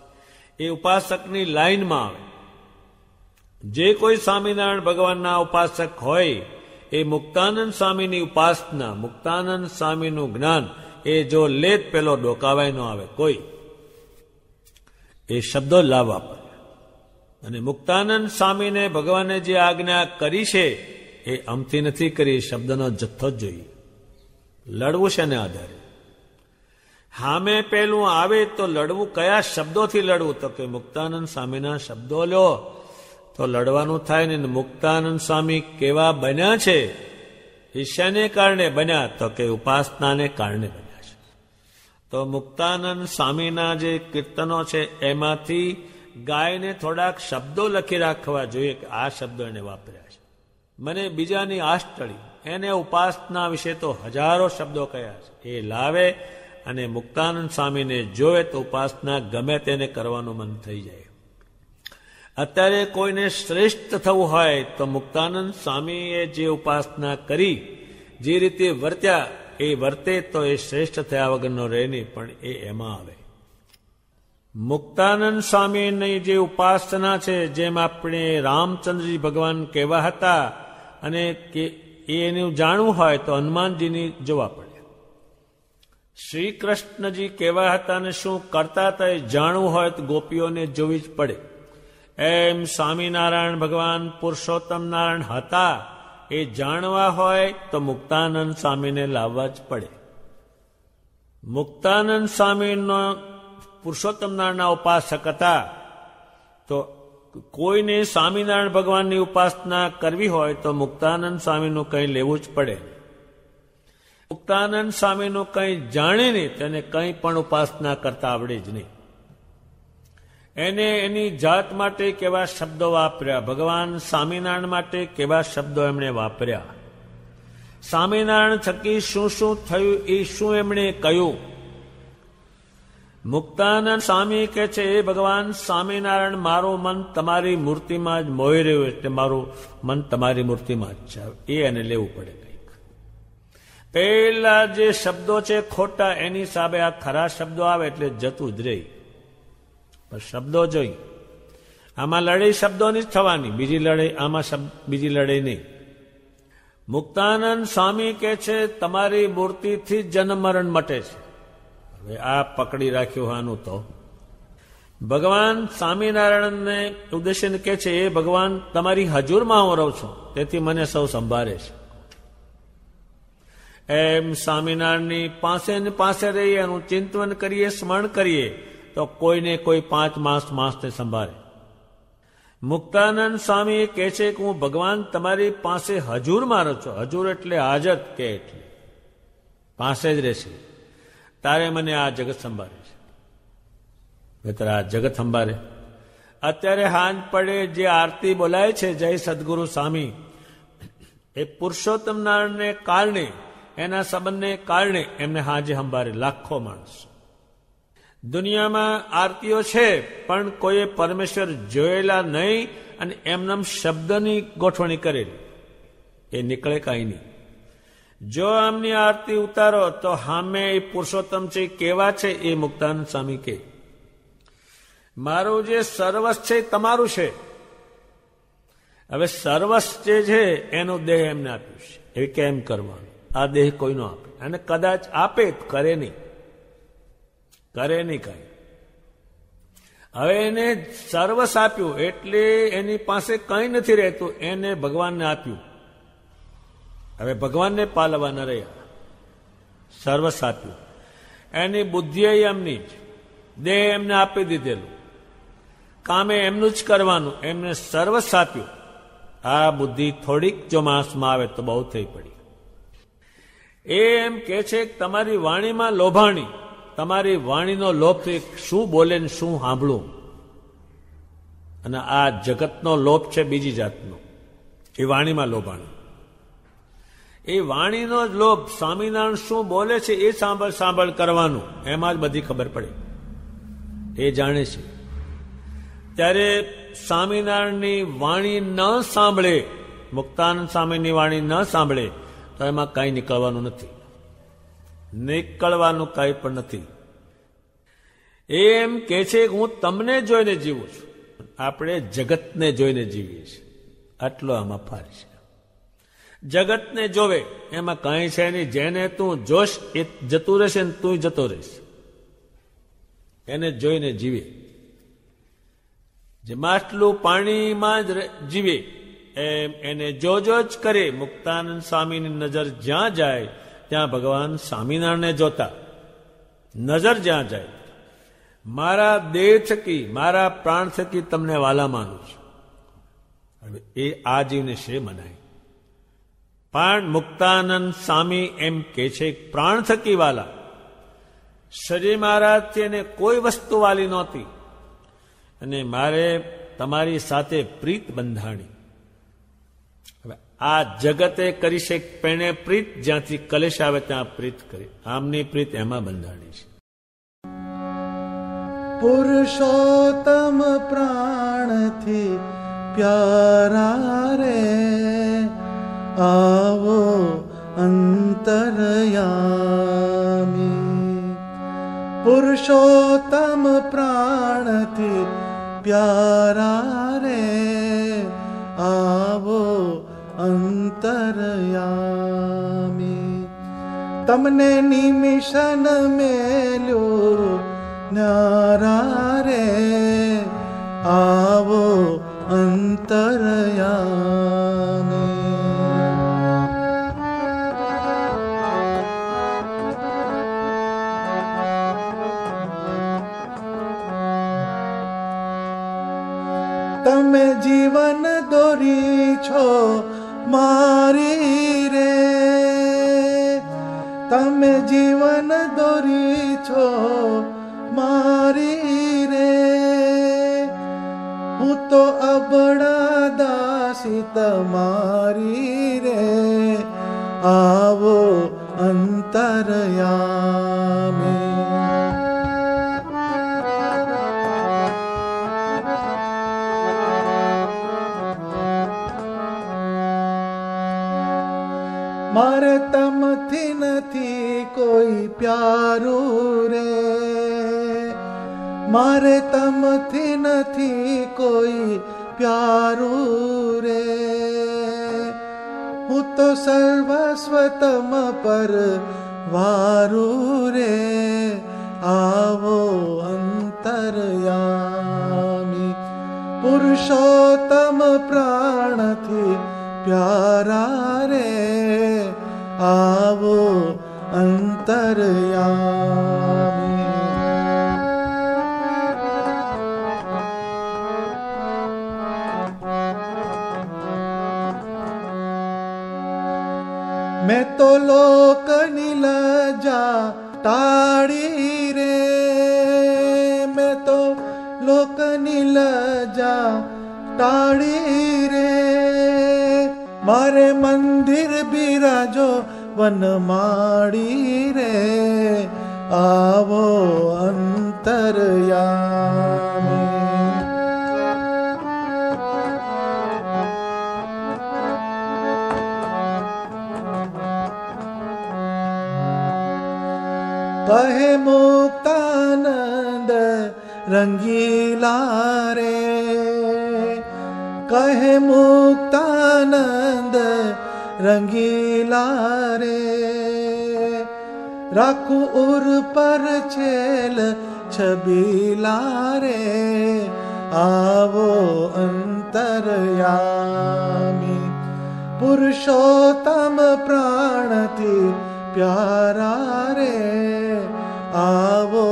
એ ઉપાસકની લાઈનમાં આવે. જે કોઈ સ્વામિનારાયણ ભગવાનના ઉપાસક હોય એ મુક્તાનંદ સ્વામીની ઉપાસના, મુક્તાનંદ સ્વામીનું જ્ઞાન એ જો લે પેલો ડોકાવાય ન આવે કોઈ. એ શબ્દો લાવવા પડે. અને મુક્તાનંદ સ્વામીને ભગવાને જે આજ્ઞા કરી છે એ અમથી નથી કરી, શબ્દનો જથ્થો જ જોઈએ. લડવું છે ને આધારે. હામે પેલું આવે તો લડવું કયા શબ્દોથી લડવું તો કે મુક્તાનંદ સ્વામીના શબ્દો લો તો લડવાનું થાય ને. મુક્તાનંદ સ્વામી કેવા બન્યા છે, ઈશાને કારણે બન્યા તો કે ઉપાસનાને કારણે બન્યા છે. તો મુક્તાનંદ સ્વામીના જે કીર્તનો છે એમાંથી ગાયને થોડાક શબ્દો લખી રાખવા જોઈએ કે આ શબ્દો એને વાપર્યા છે. મને બીજાની આશ ટળી, એને ઉપાસના વિશે તો હજારો શબ્દો કયા છે એ લાવે અને મુક્તાનંદ સ્વામીને જોવે તો ઉપાસના ગમે તેને કરવાનું મન થઈ જાય. અત્યારે કોઈને શ્રેષ્ઠ થવું હોય તો મુક્તાનંદ સ્વામીએ જે ઉપાસના કરી, જે રીતે વર્ત્યા એ વર્તે તો એ શ્રેષ્ઠ થયા વગરનો રહે નહીં, પણ એ એમાં આવે. મુક્તાનંદ સ્વામીની જે ઉપાસના છે, જેમ આપણે રામચંદ્રજી ભગવાન કેવા હતા અને એનું જાણવું હોય તો હનુમાનજીની જોવા પડે. શ્રી કૃષ્ણજી કેવા હતા અને શું કરતા હતા એ જાણવું હોય તો ગોપીઓને જોવી જ પડે. એમ સ્વામિનારાયણ ભગવાન પુરુષોત્તમ નારાયણ હતા એ જાણવા હોય તો મુક્તાનંદ સ્વામીને લાવવા જ પડે. મુક્તાનંદ સ્વામીનો પુરુષોત્તમ નારાયણના ઉપાસક હતા, તો કોઈને સ્વામિનારાયણ ભગવાનની ઉપાસના કરવી હોય તો મુક્તાનંદ સ્વામીનું કંઈ લેવું જ પડે. મુક્તાનંદ સ્વામીનું કંઈ જાણે નહીં તેને કંઈ પણ ઉપાસના કરતા આવડે જ નહીં. એને એની જાત માટે કેવા શબ્દો વાપર્યા, ભગવાન સ્વામિનારાયણ માટે કેવા શબ્દો એમણે વાપર્યા, સ્વામિનારાયણ થકી શું શું થયું એ શું એમણે કહ્યું. મુક્તાનંદ સ્વામી કહે છે, એ ભગવાન સ્વામિનારાયણ મારું મન તમારી મૂર્તિમાં જ મોહી રહ્યું, એટલે મારું મન તમારી મૂર્તિમાં જ છે. એ એને લેવું પડે. કંઈક પેલા જે શબ્દો છે ખોટા, એની સામે આ ખરા શબ્દો આવે એટલે જતું જ રહે. પણ શબ્દો જોઈ, આમાં લડાઈ શબ્દોની જ થવાની, બીજી લડાઈ આમાં બીજી લડાઈ નહીં. મુક્તાનંદ સ્વામી કહે છે, તમારી મૂર્તિથી જન્મ મરણ મટે છે. હવે આ પકડી રાખ્યું આનું તો ભગવાન સ્વામિનારાયણને ઉદ્દેશીને કહે છે, એ ભગવાન તમારી હજુરમાં હું રહું છું, તેથી મને સૌ સંભાળે છે. એમ સ્વામિનારાયણની પાસે રહીએ, એનું ચિંતન કરીએ, સ્મરણ કરીએ તો કોઈને કોઈ 5 માસને સંભાળે. મુક્તાનંદ સ્વામી કહે છે કે હું ભગવાન તમારી પાસે હજુરમાં રહું છું. હજુર એટલે હાજર કે એટલે પાસે જ રહેશે. તારે મને આ જગત સંભાળે છે. મિત્ર, આ જગત સંભાળે. અત્યારે હાંજ પડે જે આરતી બોલાય છે, જય સદગુરુ સ્વામી, એ પુરુષોત્તમ નારાયણને કારણે, એના સંબંધને કારણે એમને હાજે સંભાળે લાખો માણસ. દુનિયામાં આરતીઓ છે પણ કોઈએ પરમેશ્વર જોયેલા નહીં અને એમનામ શબ્દની ગોઠવણી કરેલી, એ નીકળે કાંઈ નહીં. જો આમની આરતી ઉતારો તો હામે એ પુરુષોત્તમ છે કેવા છે એ મુક્તાનંદ સ્વામી કે, મારું જે સર્વસ્વ છે તમારું છે. હવે સર્વસ્વ જે છે એનો દેહ એમને આપ્યું છે, એ કેમ કરવાનું? આ દેહ કોઈનો આપે, અને કદાચ આપે કરે નહીં કાંઈ. હવે એને સર્વસ્વ આપ્યું એટલે એની પાસે કંઈ નથી રહેતું, એને ભગવાનને આપ્યું. હવે ભગવાનને પાલવા ન રહ્યા, સર્વસ્વ આપ્યું. એની બુદ્ધિ એમની જ, દેહ એમને આપી દીધેલું, કામે એમનું જ કરવાનું, એમને સર્વસ્વ આપ્યું. આ બુદ્ધિ થોડીક જો માણસમાં આવે તો બહુ થઈ પડી. એ એમ કે છે કે તમારી વાણીમાં લોભાણી, તમારી વાણીનો લોભ છે, શું બોલે ને શું સાંભળું. અને આ જગતનો લોભ છે બીજી જાતનો, એ વાણીમાં લોભાણી. એ વાણીનો જ લોભ, સ્વામિનારાયણ શું બોલે છે એ સાંભળ કરવાનું, એમાં જ બધી ખબર પડે, એ જાણે છે. ત્યારે સ્વામિનારાયણની વાણી ન સાંભળે, મુક્તાનંદ સ્વામીની વાણી ન સાંભળે તો એમાં કાંઈ નીકળવાનું નથી, નીકળવાનું કાંઈ પણ નથી. એમ કે છે કે હું તમને જોઈને જીવું છું, આપણે જગતને જોઈને જીવીએ છીએ. આટલો આમાં ફાર છે. જગતને જોવે એમાં કાંઈ છે નહીં, જેને તું જોશ એ જતું રહેશે ને તું જતો રહીશ. એને જોઈને જીવે. જે માટલું પાણીમાં જ જીવે એમ એને જોજો જ કરે. મુક્તાનંદ સ્વામીની નજર જ્યાં જાય ત્યાં ભગવાન સ્વામિનારાયણને જોતા, નજર જ્યાં જાય. મારા દેહ થકી, મારા પ્રાણ થકી તમને વાલા માનું છું. હવે એ આ જીવને શ્રેય મનાય. પણ મુક્તાનંદ સ્વામી એમ કે છે પ્રાણ થકી વાલા. શ્રી મહારાજથી એને કોઈ વસ્તુ વાલી નહોતી, અને મારે તમારી સાથે પ્રીત બંધાણી. હવે આ જગતે કરી છે પેણે પ્રીત, જ્યાંથી કલેશ આવે ત્યાં પ્રીત કરી. આમની પ્રીત એમાં બંધાણી છે. પુરુષોત્તમ પ્રાણથી પ્યારા રે આવો અંતરયામી. પુરુષોત્તમ પ્રાણથી પ્યારા રે આવો અંતરયામી. તમને નિમિષન મેલ્યો ન્યારા રે આવો અંતરયામી. તમે જીવન દોરી છો મારી રે, તમે જીવન દોરી છો મારી રે. હું તો અબળા દાસી તમારી રે આવો અંતરયામી. મારે તમથી નથી કોઈ પ્યારું રે, મારે તમથી નથી કોઈ પ્યારું રે. હું તો સર્વસ્વ તમ પર વારું રે આવો અંતરયામી. પુરુષોત્તમ પ્રાણથી પ્યારા રે આવો અંતરયામી. મેં તો લોકની લજા ટાળી રે, મેં તો લોકની લજા ટાળી રે. મારે મંદિર બિરાજો વનમાળી રે આવો અંતરયામી. કહે મુક્તાનંદ રંગીલા રે, કહે મુક્તાનંદ રંગીલા રે. રાખું ઉર પર છેલ છબીલા રે આવો અંતરયામી. પુરુષોત્તમ પ્રાણથી પ્યારા રે આવો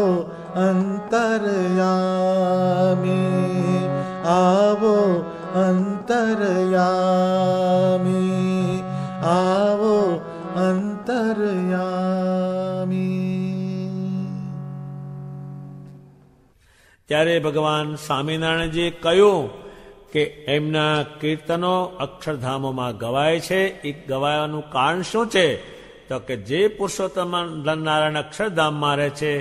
અંતરયામી. આવો અંતરયામી, આવો અંતરયામી. ત્યારે ભગવાન સ્વામિનારાયણજીએ કહ્યું કે એમના કીર્તનો અક્ષરધામોમાં ગવાય છે. એ ગવાવાનું કારણ શું છે? તો કે જે પુરુષોત્તમ નારાયણ અક્ષરધામમાં રહે છે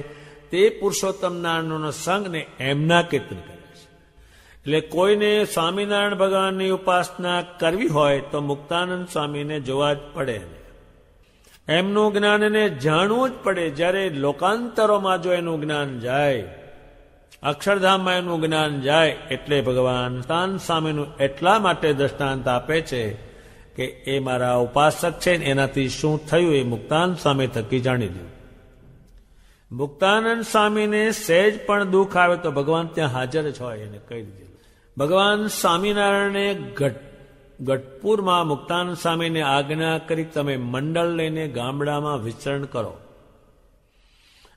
તે પુરુષોત્તમ નારાયણનો સંગ ને એમના કીર્તન કરે છે. એટલે કોઈને સ્વામિનારાયણ ભગવાનની ઉપાસના કરવી હોય તો મુક્તાનંદ સ્વામીને જોવા જ પડે, એમનું જ્ઞાન એને જાણવું જ પડે. જ્યારે લોકાંતરોમાં જો એનું જ્ઞાન જાય, અક્ષરધામમાં એનું જ્ઞાન જાય, એટલે ભગવાન મુક્તાનંદ સ્વામીનું એટલા માટે દ્રષ્ટાંત આપે છે કે એ મારા ઉપાસક છે, એનાથી શું થયું એ મુક્તાનંદ સ્વામી થકી જાણી લ્યું. મુક્તાનંદ સ્વામીને સહેજ પણ દુઃખ આવે તો ભગવાન ત્યાં હાજર જ હોય એને કહી દીધેલું. ભગવાન સ્વામિનારાયણે ગઢપુરમાં મુક્તાનંદ સ્વામીને આજ્ઞા કરી તમે મંડળ લઈને ગામડામાં વિચરણ કરો.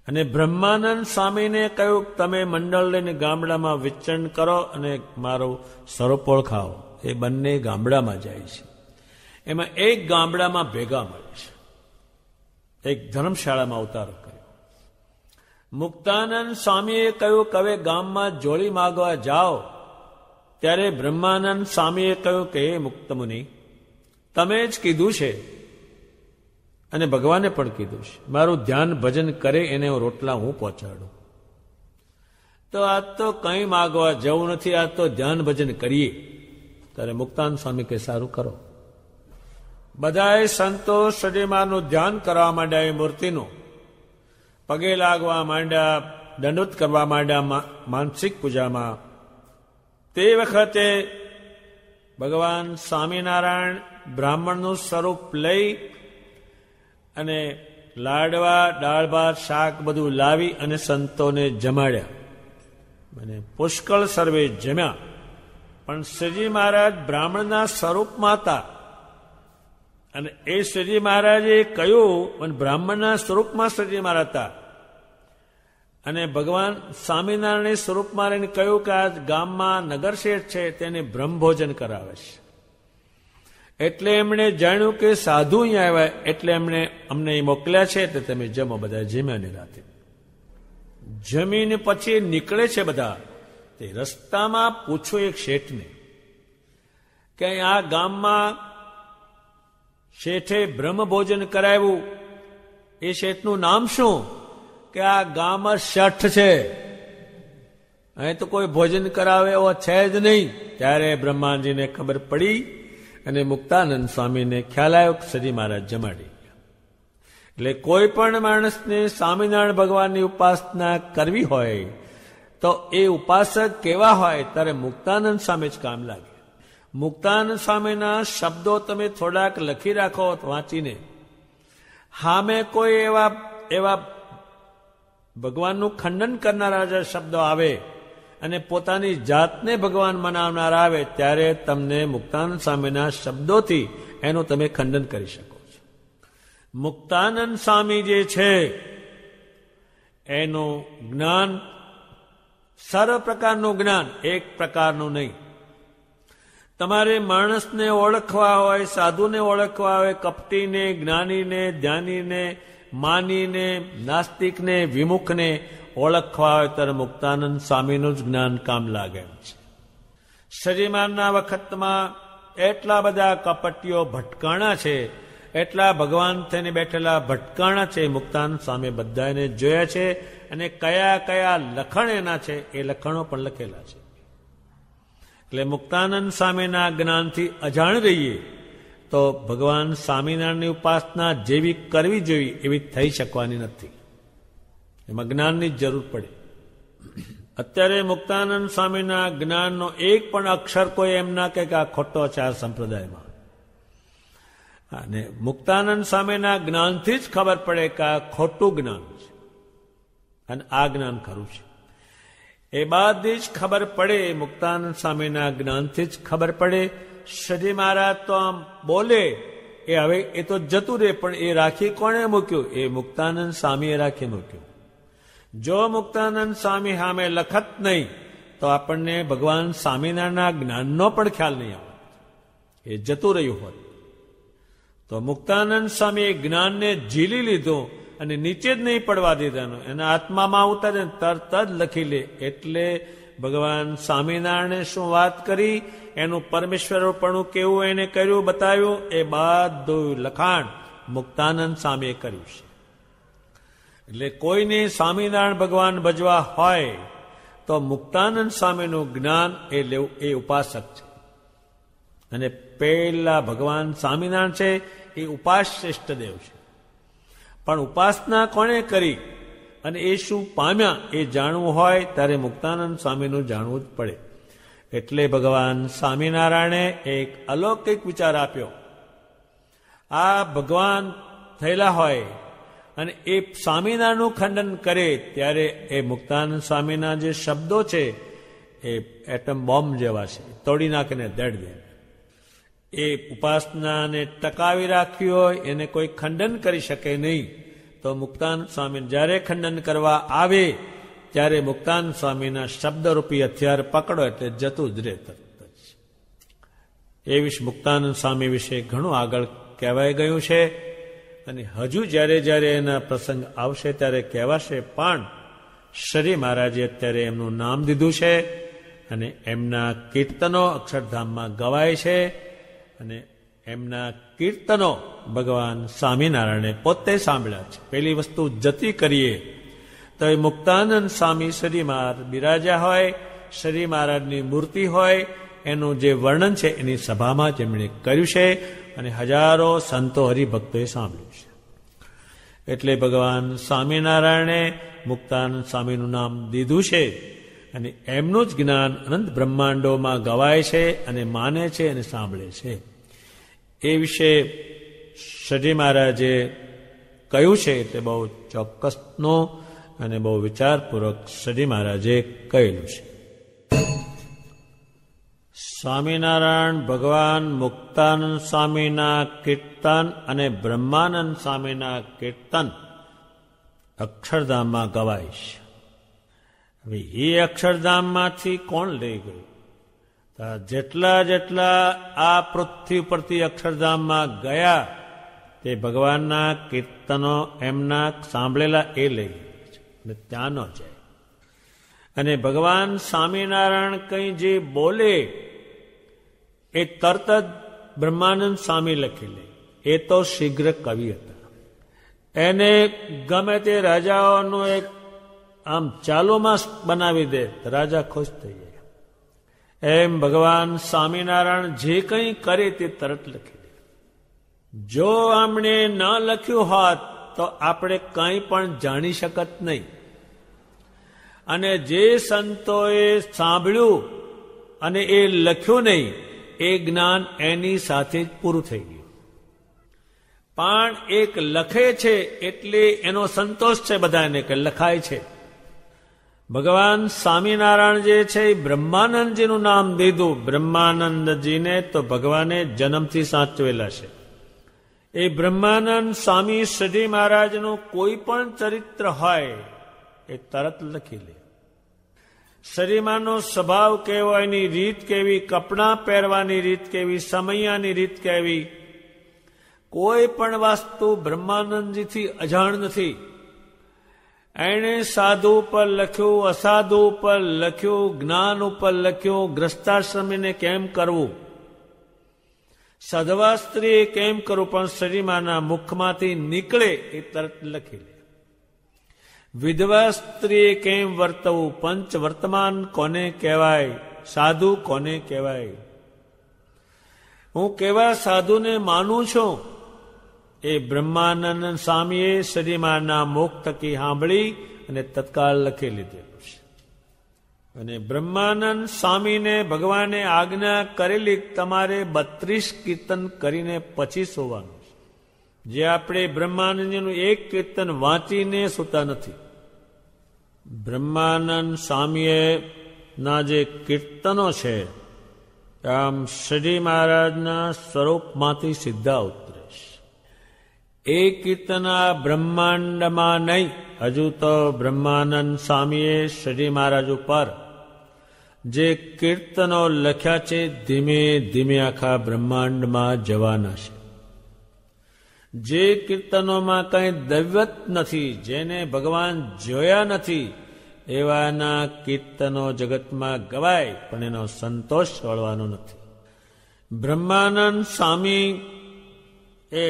અને બ્રહ્માનંદ સ્વામીને કહ્યું તમે મંડળ લઈને ગામડામાં વિચરણ કરો અને મારું સ્વરૂપ ઓળખાવો. એ બંને ગામડામાં જાય છે. એમાં એક ગામડામાં ભેગા મળે છે, એક ધર્મશાળામાં અવતાર કર્યો. મુક્તાનંદ સ્વામીએ કહ્યું કે હવે ગામમાં જોડી માગવા જાઓ. ત્યારે બ્રહ્માનંદ સ્વામીએ કહ્યું કે હે મુક્ત મુનિ, તમે જ કીધું છે અને ભગવાને પણ કીધું છે, મારું ધ્યાન ભજન કરે એને રોટલા હું પહોંચાડું. તો આ તો કંઈ માગવા જવું નથી, આ તો ધ્યાન ભજન કરીએ. ત્યારે મુક્તાનંદ સ્વામી કે સારું કરો. બધાએ સંતો સજીમાનું ધ્યાન કરવા માંડ્યા, એ મૂર્તિનું પગે લાગવા માંડ્યા, દંડોત કરવા માંડ્યા માનસિક પૂજામાં. તે વખતે ભગવાન સ્વામિનારાયણ બ્રાહ્મણનું સ્વરૂપ લઈ અને લાડવા, દાળ ભાત, શાક બધું લાવી અને સંતોને જમાડ્યા અને પુષ્કળ સર્વે જમ્યા. પણ શ્રીજી મહારાજ બ્રાહ્મણના સ્વરૂપમાં હતા અને એ શ્રીજી મહારાજે કહ્યું, બ્રાહ્મણના સ્વરૂપમાં શ્રીજી મહારાજ હતા અને ભગવાન સ્વામિનારાયણ સ્વરૂપમાં રહીને કહ્યું કે આ ગામમાં નગરશેઠ છે તેને બ્રહ્મભોજન કરાવે છે. એટલે એમણે જાણ્યું કે સાધુ અહીંયા આવ્યા, એટલે એમણે અમને મોકલ્યા છે, એટલે તમે જમો. બધા જમ્યા ની રાતે. જમીને પછી નીકળે છે બધા. તે રસ્તામાં પૂછ્યું એક શેઠને કે આ ગામમાં શેઠે બ્રહ્મભોજન કરાવ્યું, એ શેઠનું નામ શું? કે આ ગામ શઠ છે, અહીં તો કોઈ ભોજન કરાવે એવો છે જ નહીં. ત્યારે બ્રહ્માજીને ખબર પડી અને મુક્તાનંદ સ્વામીને ખ્યાલ આવ્યો કે શ્રીજી મહારાજ જમાડી ગયા. એટલે કોઈ પણ માણસને સ્વામિનારાયણ ભગવાનની ઉપાસના કરવી હોય તો એ ઉપાસક કેવા હોય? ત્યારે મુક્તાનંદ સ્વામી જ કામ લાગે. મુક્તાનંદ સ્વામીના શબ્દો તમે થોડાક લખી રાખો વાંચીને. હામે કોઈ એવા ભગવાનનું ખંડન કરનારા જે શબ્દો આવે અને પોતાની જાતને ભગવાન મનાવનાર આવે, ત્યારે તમને મુક્તાનંદ સ્વામીના શબ્દોથી એનું તમે ખંડન કરી શકો છો. મુક્તાનંદ સ્વામી જે છે એનું જ્ઞાન સર્વ પ્રકારનું જ્ઞાન, એક પ્રકારનું નહીં. તમારે માણસને ઓળખવા હોય, સાધુને ઓળખવા હોય, કપટીને, જ્ઞાનીને, ધ્યાનીને, માનીને, નાસ્તિકને, વિમુખને ઓળખવા હોય ત્યારે મુક્તાનંદ સ્વામીનું જ જ્ઞાન કામ લાગે છે. શ્રીમાનના વખતમાં એટલા બધા કપટીઓ ભટકાણા છે, એટલા ભગવાન થઈને બેઠેલા ભટકાણા છે. મુક્તાનંદ સ્વામી બધાને જોયા છે અને કયા કયા લખણ એના છે એ લખણો પણ લખેલા છે. એટલે મુક્તાનંદ સ્વામીના જ્ઞાનથી અજાણ રહીએ તો ભગવાન સ્વામિનારાયણની ઉપાસના જેવી કરવી જોઈએ એવી થઈ શકવાની નથી. એમાં જ્ઞાનની જરૂર પડે. અત્યારે મુક્તાનંદ સ્વામીના જ્ઞાનનો એક પણ અક્ષર કોઈ એમ ના કહે કે આ ખોટો છે આ સંપ્રદાયમાં. અને મુક્તાનંદ સ્વામીના જ્ઞાનથી જ ખબર પડે કે આ ખોટું જ્ઞાન છે અને આ જ્ઞાન ખરું છે. એ બધી જ ખબર પડે. મુક્તાનંદ સ્વામીના જ્ઞાનથી જ ખબર પડે. શ્રીજી મહારાજ તો આમ બોલે એ હવે એ તો જતું રહે, પણ એ રાખી કોણે મૂક્યું? એ મુક્તાનંદ સ્વામીએ રાખી મૂક્યું. જો મુક્તાનંદ સ્વામી સામે લખત નહીં તો આપણને ભગવાન સ્વામિનારાયણના જ્ઞાનનો પણ ખ્યાલ નહીં આવે. એ જતું રહ્યું હોત તો મુક્તાનંદ સ્વામી જ્ઞાનને ઝીલી લીધું અને નીચે જ નહીં પડવા દીધાનો, એના આત્મામાં ઉતારે તરત જ લખી લે. એટલે ભગવાન સ્વામિનારાયણે શું વાત કરી, એનું પરમેશ્વરપણું કેવું એને કર્યું, બતાવ્યું, એ બધું લખાણ મુક્તાનંદ સ્વામીએ કર્યું છે. એટલે કોઈને સ્વામિનારાયણ ભગવાન ભજવા હોય તો મુક્તાનંદ સ્વામીનું જ્ઞાન એ લેવું, એ ઉપાસક છે. અને પહેલા ભગવાન સ્વામિનારાયણ છે એ ઉપાશ્રેષ્ઠ દેવ છે. પણ ઉપાસના કોણે કરી અને એ શું પામ્યા એ જાણવું હોય ત્યારે મુક્તાનંદ સ્વામીનું જાણવું જ પડે. એટલે ભગવાન સ્વામિનારાયણે એક અલૌકિક વિચાર આપ્યો. આ ભગવાન થયેલા હોય અને એ સ્વામિનારાયણનું ખંડન કરે ત્યારે એ મુક્તાનંદ સ્વામીના જે શબ્દો છે એ એટમ બોમ્બ જેવા છે, તોડી નાખીને દડ દે. એ ઉપાસનાને ટકાવી રાખવી હોય એને કોઈ ખંડન કરી શકે નહીં. તો મુક્તાનંદ સ્વામી જ્યારે ખંડન કરવા આવે ત્યારે મુક્તાનંદ સ્વામીના શબ્દરૂપી હથિયાર પકડો એટલે જતું જ રહે તરત જ. એ વિશે મુક્તાનંદ સ્વામી વિશે ઘણું આગળ કહેવાઈ ગયું છે અને હજુ જ્યારે જ્યારે એના પ્રસંગ આવશે ત્યારે કહેવાશે. પણ શ્રી મહારાજે અત્યારે એમનું નામ દીધું છે અને એમના કીર્તનો અક્ષરધામમાં ગવાય છે અને એમના કીર્તનો ભગવાન સ્વામિનારાયણે પોતે સાંભળ્યા છે. પેલી વસ્તુ જતી કરીએ તો એ મુક્તાનંદ સ્વામી શ્રી મહારાજ બિરાજ્યા હોય, શ્રી મહારાજની મૂર્તિ હોય, એનું જે વર્ણન છે એની સભામાં જેમણે કર્યું છે અને હજારો સંતો હરિભક્તોએ સાંભળ્યું છે. એટલે ભગવાન સ્વામિનારાયણે મુક્તાનંદ સ્વામીનું નામ દીધું છે અને એમનું જ જ્ઞાન અનંત બ્રહ્માંડોમાં ગવાય છે અને માને છે અને સાંભળે છે. એ વિશે શ્રી મહારાજે કહ્યું છે એટલે બહુ ચોક્કસનો અને બહુ વિચારપૂર્વક શ્રી મહારાજે કહેલું છે. સ્વામિનારાયણ ભગવાન મુક્તાનંદ સ્વામીના કીર્તન અને બ્રહ્માનંદ સ્વામીના કીર્તન અક્ષરધામમાં ગવાય છે. હવે એ અક્ષરધામમાંથી કોણ લઈ ગયું? જેટલા જેટલા આ પૃથ્વી પરથી અક્ષરધામમાં ગયા તે ભગવાનના કીર્તનો એમના સાંભળેલા એ લઈ ગયા છે, ત્યાં ન જાય. અને ભગવાન સ્વામિનારાયણ કંઈ જે બોલે એ તરત જ બ્રહ્માનંદ સ્વામી લખી લે. એ તો શીઘ્ર કવિ હતા. એને ગમે તે રાજાઓનું એક આમ ચાલુમાં બનાવી દે રાજા ખુશ થઈ જાય. એમ ભગવાન સ્વામિનારાયણ જે કંઈ કરે તે તરત લખી દે. જો આમણે ન લખ્યું હોત તો આપણે કંઈ પણ જાણી શકત નહીં. અને જે સંતોએ સાંભળ્યું અને એ લખ્યું નહીં એ જ્ઞાન એની સાથે જ પૂરું થઈ ગયું. પણ એક લખે છે એટલે એનો સંતોષ છે બધાને કે લખાય છે. ભગવાન સ્વામિનારાયણ જે છે એ બ્રહ્માનંદજીનું નામ દીધું. બ્રહ્માનંદજીને તો ભગવાને જન્મથી સાચવેલા છે. એ બ્રહ્માનંદ સ્વામી શ્રી મહારાજનું કોઈ પણ ચરિત્ર હોય એ તરત લખી લે. શરીરમાંનો સ્વભાવ કેવો, એની રીત કેવી, કપડાં પહેરવાની રીત કેવી, સમૈયાની રીત કેવી, કોઈ પણ વસ્તુ બ્રહ્માનંદજીથી અજાણ નથી. એણે સાધુ ઉપર લખ્યું, અસાધુ ઉપર લખ્યું, જ્ઞાન ઉપર લખ્યું, ગ્રસ્તાશ્રમીને કેમ કરવું, સધવા સ્ત્રીએ કેમ કરવું, પણ શરીરમાંના મુખમાંથી નીકળે એ તરત લખી લે. વિધવા સ્ત્રીએ કેમ વર્તવું, પંચ વર્તમાન કોને કહેવાય, સાધુ કોને કહેવાય, હું કેવા સાધુને માનું છું, એ બ્રહ્માનંદ સ્વામીએ શ્રીમાના મુખ થકી સાંભળી અને તત્કાળ લખી લીધેલું છે. અને બ્રહ્માનંદ સ્વામીને ભગવાને આજ્ઞા કરેલી તમારે 32 કીર્તન કરીને પછી સોવાનું છે. જે આપણે બ્રહ્માનંદજીનું એક કીર્તન વાંચીને સૂતા નથી. બ્રહ્માનંદ સ્વામીએ ના જે કીર્તનો છે આમ શ્રી મહારાજના સ્વરૂપમાંથી સીધા ઉતરે છે. એ કીર્તન આ બ્રહ્માંડમાં નહીં, હજુ તો બ્રહ્માનંદ સ્વામીએ શ્રી મહારાજ ઉપર જે કીર્તનો લખ્યા છે ધીમે ધીમે આખા બ્રહ્માંડમાં જવાના છે. જે કીર્તનોમાં કંઈ દૈવત નથી, જેને ભગવાન જોયા નથી, એવાના કીર્તનો જગતમાં ગવાય પણ એનો સંતોષ વળવાનો નથી. બ્રહ્માનંદ સ્વામી એ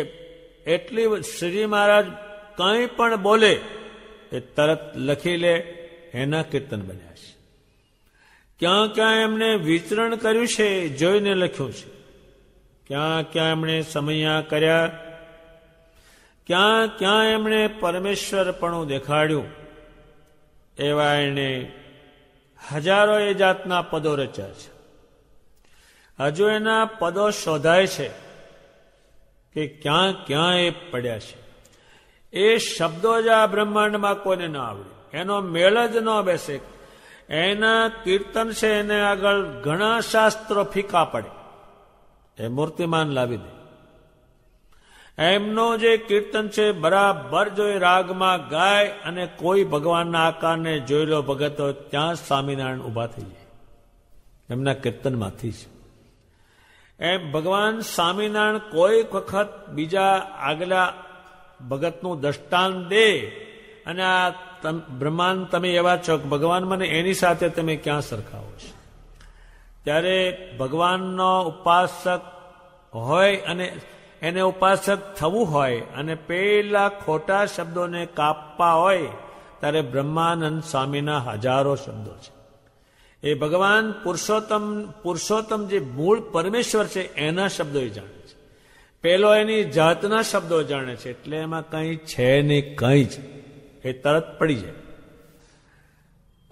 એટલી શ્રી મહારાજ કંઈ પણ બોલે એ તરત લખી લે, એના કીર્તન બન્યા છે. ક્યાં ક્યાં એમણે વિચરણ કર્યું છે જોઈને લખ્યું છે. ક્યાં ક્યાં એમણે સમૈયા કર્યા, ક્યાં ક્યાં એમણે પરમેશ્વરપણું દેખાડ્યું, એવા એણે હજારો એ જાતના પદો રચ્યા છે. હજુ એના પદો શોધાય છે કે ક્યાં ક્યાં એ પડ્યા છે. એ શબ્દો જ આ બ્રહ્માંડમાં કોઈને ન આવડે, એનો મેળ જ ન બેસે. એના કીર્તન છે એને આગળ ઘણા શાસ્ત્રો ફીકા પડે, એ મૂર્તિમાન લાવી દે. એમનો જે કીર્તન છે બરાબર જો એ રાગમાં ગાય અને કોઈ ભગવાનના આકારને જોઈ લો ભગત હોય ત્યાં સ્વામિનારાયણ ઊભા થઈ જાય, એમના કીર્તનમાંથી જ. એમ ભગવાન સ્વામિનારાયણ કોઈ વખત બીજા આગલા ભગતનું દ્રષ્ટાંત દે અને આ બ્રહ્માંડ તમે એવા છો કે ભગવાન મને એની સાથે તમે ક્યાં સરખાવો છો, ત્યારે ભગવાનનો ઉપાસક હોય અને એને ઉપાસક થવું હોય અને પેલા ખોટા શબ્દોને કાપવા હોય ત્યારે બ્રહ્માનંદ સ્વામીના હજારો શબ્દો છે. એ ભગવાન પુરુષોત્તમ જે મૂળ પરમેશ્વર છે એના શબ્દો એ જાણે છે. પેલો એની જાતના શબ્દો જાણે છે, એટલે એમાં કંઈ છે નહીં, કંઈ જ એ તરત પડી જાય.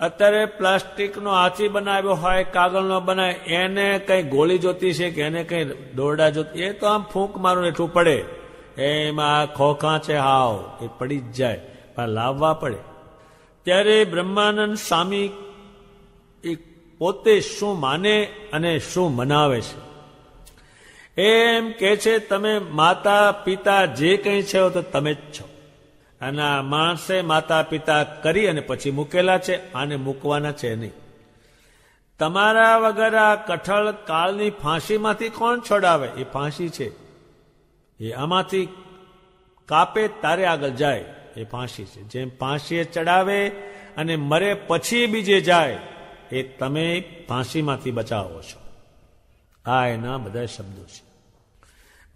અત્યારે પ્લાસ્ટિકનો હાથી બનાવ્યો હોય, કાગળનો બનાવે, એને કઈ ગોળી જોતી છે કે એને કઈ દોરડા જોતી, એ તો આમ ફૂંક મારું એટલું પડે, એમાં ખોખા છે હાવ, એ પડી જ જાય, પણ લાવવા પડે. ત્યારે બ્રહ્માનંદ સ્વામી એ પોતે શું માને અને શું મનાવે છે એમ કે છે, તમે માતા પિતા જે કંઈ છે તો તમે જ છો. અને આ માણસે માતા પિતા કરી અને પછી મૂકેલા છે, આને મૂકવાના છે નહીં. તમારા વગર આ કઠળ કાળની ફાંસીમાંથી કોણ છોડાવે? એ ફાંસી છે, એ આમાંથી કાપે તારે આગળ જાય, એ ફાંસી છે. જેમ ફાંસીએ ચડાવે અને મરે પછી બીજે જાય, એ તમે ફાંસીમાંથી બચાવો છો. આ એના બધા શબ્દો છે.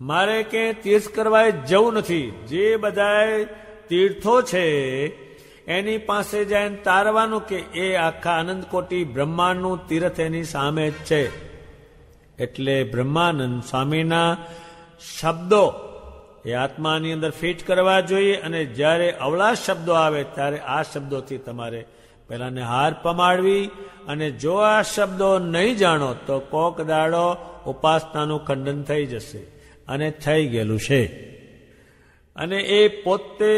મારે કે તીર્થ કરવા જવું નથી. જે બધા તીર્થો છે એની પાસે જઈને તારવાનું કે એ આખા અનંતકોટી બ્રહ્માંડનું તીર્થ એની સામે જ છે. એટલે બ્રહ્માનંદ સ્વામીના શબ્દો એ આત્માની અંદર ફિટ કરવા જોઈએ. અને જ્યારે અવળા શબ્દો આવે ત્યારે આ શબ્દોથી તમારે પહેલાને હાર પમાડવી. અને જો આ શબ્દો નહીં જાણો તો કોક દાડો ઉપાસનાનું ખંડન થઈ જશે, અને થઈ ગયેલું છે. અને એ પોતે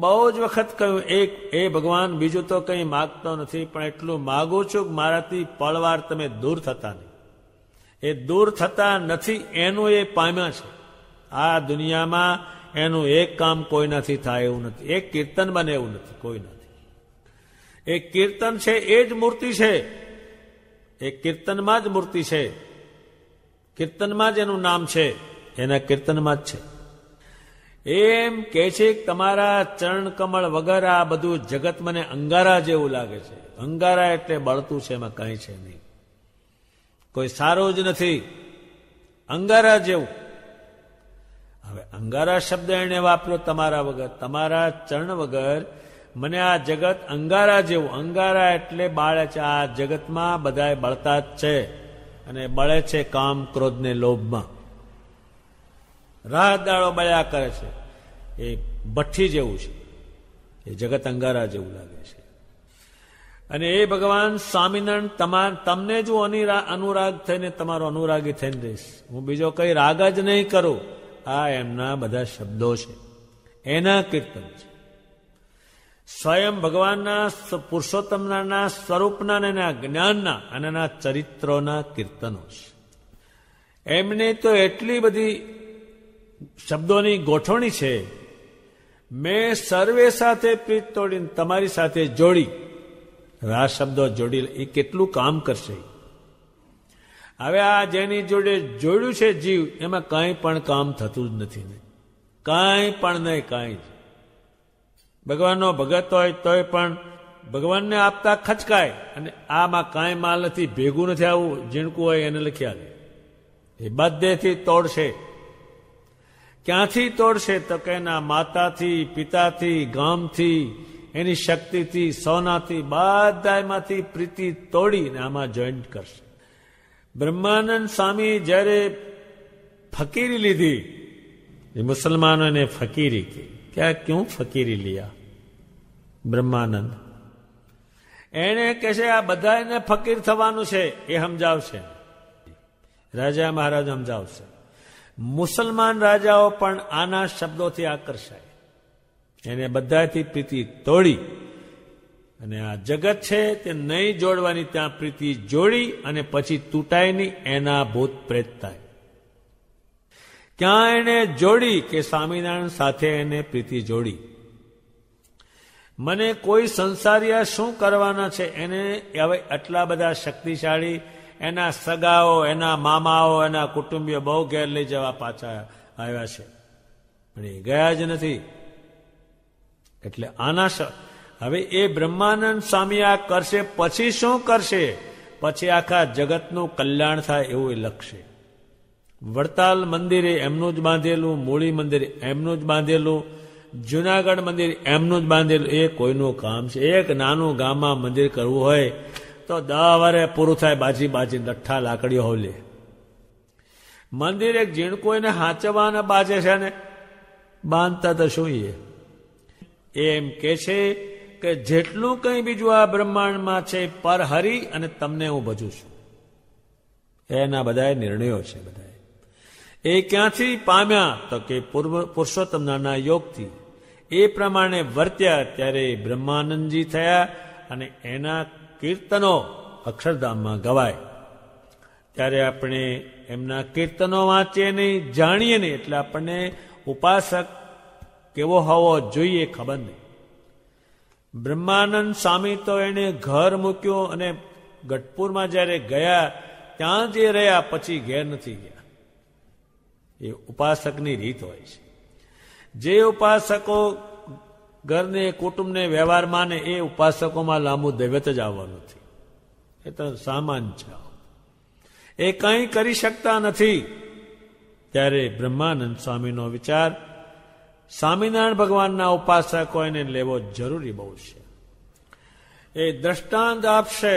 બહુ જ વખત કહ્યું, એ ભગવાન બીજું તો કંઈ માગતો નથી, પણ એટલું માગું છું કે મારાથી પળવાર તમે દૂર થતા નહીં. એ દૂર થતા નથી એનું એ પામ્યા છે. આ દુનિયામાં એનું એક કામ કોઈનાથી થાય એવું નથી, એક કીર્તન બને એવું નથી કોઈનાથી. એ કીર્તન છે એ જ મૂર્તિ છે, એ કીર્તનમાં જ મૂર્તિ છે, કીર્તનમાં જ એનું નામ છે, એના કીર્તનમાં જ છે. એમ કે છે કે તમારા ચરણ કમળ વગર આ બધું જગત મને અંગારા જેવું લાગે છે. અંગારા એટલે બળતું છે, એમાં કંઈ છે નહીં, કોઈ સારું જ નથી, અંગારા જેવું. હવે અંગારા શબ્દ એને વાપર્યો તમારા વગર, તમારા ચરણ વગર મને આ જગત અંગારા જેવું. અંગારા એટલે બાળે છે. આ જગતમાં બધાય બળતા જ છે, અને બળે છે કામ ક્રોધ ને લોભમાં. રાત દાડો બળ્યા કરે છે. એ ભઠ્ઠી જેવું છે, એ જગત અંગારા જેવું લાગે છે. અને એ ભગવાન સ્વામિનારાયણ તમને જ હું અનુરાગ થઈને તમારો અનુરાગી થઈને રહીશ. હું બીજો કઈ રાગ જ નહીં કરું. આ એમના બધા શબ્દો છે, એના કીર્તન છે. સ્વયં ભગવાનના પુરુષોત્તમના સ્વરૂપના અને એના જ્ઞાનના અને એના ચરિત્રોના કીર્તનો છે. એમને તો એટલી બધી શબ્દોની ગોઠવણી છે. મેં સર્વે સાથે પ્રીત તોડીને તમારી સાથે જોડી. આ શબ્દો જોડી, એ કેટલું કામ કરશે. હવે આ જેની જોડે જોડ્યું છે જીવ, એમાં કાંઈ પણ કામ થતું જ નથી ને, કાંઈ પણ નહીં, કાંઈ જ. ભગવાનનો ભગત હોય તોય પણ ભગવાનને આપતા ખચકાય, અને આમાં કાંઈ માલ નથી, ભેગું નથી, આવું ઝીણકું હોય એને લખી આવે. એ બધેથી તોડશે. ક્યાંથી તોડશે? તો કે એના માતાથી, પિતાથી, ગામથી, એની શક્તિથી, સોનાથી, બધામાંથી પ્રીતિ તોડીને આમાં જોઈન્ટ કરશે. બ્રહ્માનંદ સ્વામી જ્યારે ફકીરી લીધી, એ મુસલમાનો એને ફકીરી કહી. क्या क्यों फकीरी लिया? બ્રહ્માનંદ એને કહે છે આ બધાને ફકીર થવાનું છે, એ સમજાવશે. રાજા મહારાજ સમજાવશે. મુસલમાન રાજાઓ પણ આના શબ્દોથી આકર્ષાય, એને બધાથી પ્રીતિ તોડી, અને આ જગત છે તે નહીં જોડવાની, ત્યાં પ્રીતિ જોડી અને પછી તૂટાય નહીં, એના ભૂત પ્રેત થાય. ક્યાં એને જોડી? કે સ્વામિનારાયણ સાથે એને પ્રીતિ જોડી. મને કોઈ સંસારિયા શું કરવાના છે, એને હવે આટલા બધા શક્તિશાળી એના સગાઓ, એના મામાઓ, એના કુટુંબીઓ બહુ ઘેર લઈ જવા પાછા આવ્યા છે, પણ એ ગયા જ નથી. એટલે આના હવે એ બ્રહ્માનંદ સ્વામી આ કરશે, પછી શું કરશે? પછી આખા જગતનું કલ્યાણ થાય એવું એ લખશે. વડતાલ મંદિરે એમનું જ બાંધેલું, મૂળી મંદિરે એમનું જ બાંધેલું, જુનાગઢ મંદિર એમનું જ બાંધેલું, એ કોઈનું કામ છે? એક નાનું ગામમાં મંદિર કરવું હોય તો 10 વારે પૂરું થાય, બાજી લઠ્ઠા લાકડીઓ હોલે. મંદિર એક ઝીણકું એને હાંચવાના બાજે છે ને, બાંધતા તો શું એમ કે છે કે જેટલું કંઈ બીજું આ બ્રહ્માંડમાં છે પર હરી અને તમને હું ભજું છું, એના બધા નિર્ણયો છે. બધા એ ક્યાંથી પામ્યા? તો કે પુરુષોત્તમ નાના યોગથી. એ પ્રમાણે વર્ત્યા ત્યારે બ્રહ્માનંદજી થયા અને એના કીર્તનો અક્ષરધામમાં ગવાય. ત્યારે આપણે એમના કીર્તનો વાંચીએ નહીં, જાણીએ નહીં, એટલે આપણને ઉપાસક કેવો હોવો જોઈએ ખબર નહીં. બ્રહ્માનંદ સ્વામી તો એને ઘર મૂક્યું અને ગઢપુરમાં જ્યારે ગયા ત્યાં જે રહ્યા, પછી ઘેર નથી ગયા. એ ઉપાસકની રીત હોય છે. જે ઉપાસકો ઘરને કુટુંબને વ્યવહાર માને એ ઉપાસકોમાં લાંબુ દૈવત જ આવવાનું નથી. એ તો સામાન્ય છે. એ કંઈ કરી શકતા નથી. ત્યારે બ્રહ્માનંદ સ્વામીનો વિચાર સ્વામિનારાયણ ભગવાનના ઉપાસકો એને લેવો જરૂરી બહુ છે. એ દ્રષ્ટાંત આપશે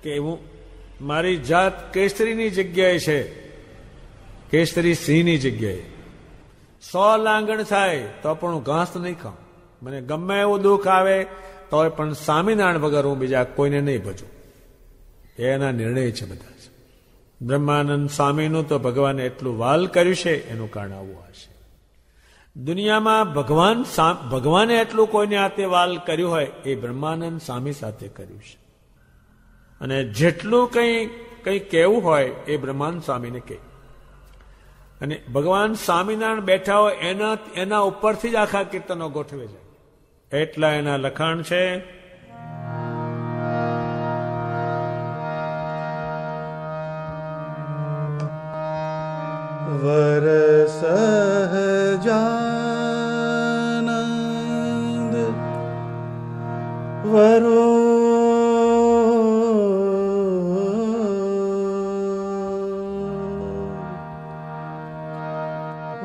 કે હું મારી જાત કેસરીની જગ્યાએ છે, કેસરી સિંહની જગ્યાએ 100 લાંગણ થાય તો પણ હું ઘાસ નહીં ખાઉં. મને ગમે એવું દુઃખ આવે તો પણ સ્વામિનારાયણ વગર હું બીજા કોઈને નહીં ભજું. એના નિર્ણય છે બધા. બ્રહ્માનંદ સ્વામીનું તો ભગવાને એટલું વાલ કર્યું છે, એનું કારણ આવું હશે. દુનિયામાં ભગવાને એટલું કોઈને હાથે વાલ કર્યું હોય એ બ્રહ્માનંદ સ્વામી સાથે કર્યું છે. અને જેટલું કંઈ કહેવું હોય એ બ્રહ્માનંદ સ્વામીને કહે. અને ભગવાન સ્વામિનારાયણ બેઠા હોય એના ઉપરથી જ આખા કીર્તનો ગોઠવે છે. એટલા એના લખાણ છે. વર સહજાનંદ વરો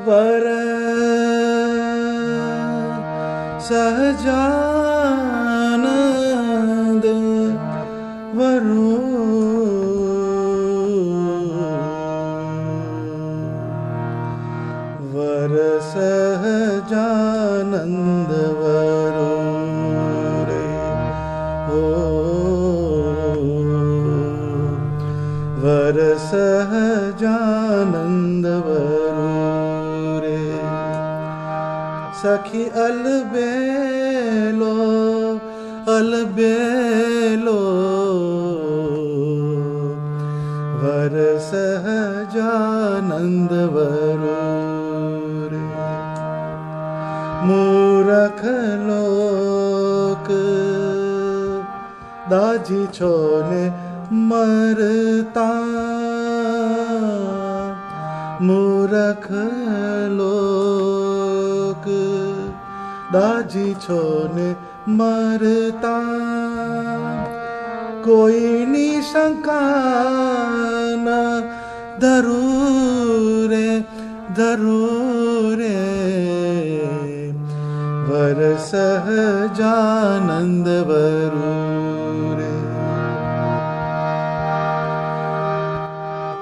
વર સહજાનંદ વરો વર સહજાનંદ વરો રે હો વર સહજાનંદ વરો રે. સખી અલબેલો અલબેલો વર સહજાનંદ વરો રે. મૂરખ લોક દાજી છો ને મરતા, મૂરખ લોક દાજી છો ને મરતા. કોઈની શંકા ન ધરું રે વર સહજાનંદ વરો રે.